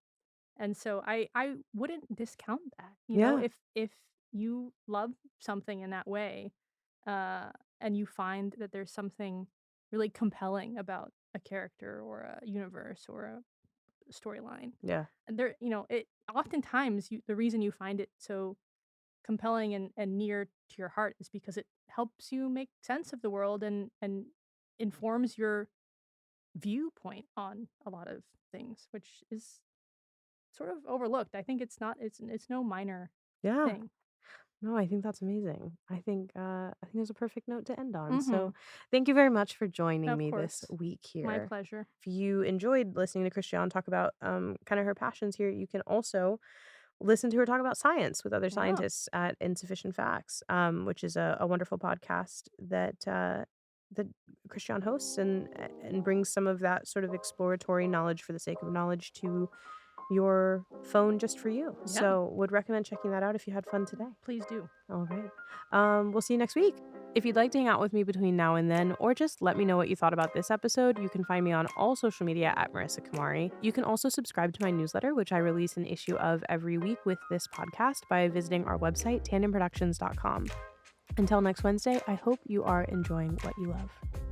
and so I wouldn't discount that. yeah, If you love something in that way, and you find that there's something really compelling about a character or a universe or a storyline. yeah, And it oftentimes the reason you find it so compelling and near to your heart is because it helps you make sense of the world and informs your viewpoint on a lot of things, which is sort of overlooked. I think it's no minor yeah. thing. No, I think that's amazing. I think it's a perfect note to end on. Mhm. So thank you very much for joining Of me this course. week My here. pleasure. If you enjoyed listening to Christiane talk about kind of her passions here, you can also listen to her talk about science with other Yeah. scientists at Insufficient Facts, which is a wonderful podcast that Christiane hosts and brings some of that sort of exploratory knowledge for the sake of knowledge to your phone just for you. Yeah. So would recommend checking that out if you had fun today. Please do. All right. We'll see you next week. If you'd like to hang out with me between now and then, or just let me know what you thought about this episode, you can find me on all social media at Marissa Kamari. You can also subscribe to my newsletter, which I release an issue of every week with this podcast by visiting our website, tandonproductions.com. Until next Wednesday, I hope you are enjoying what you love.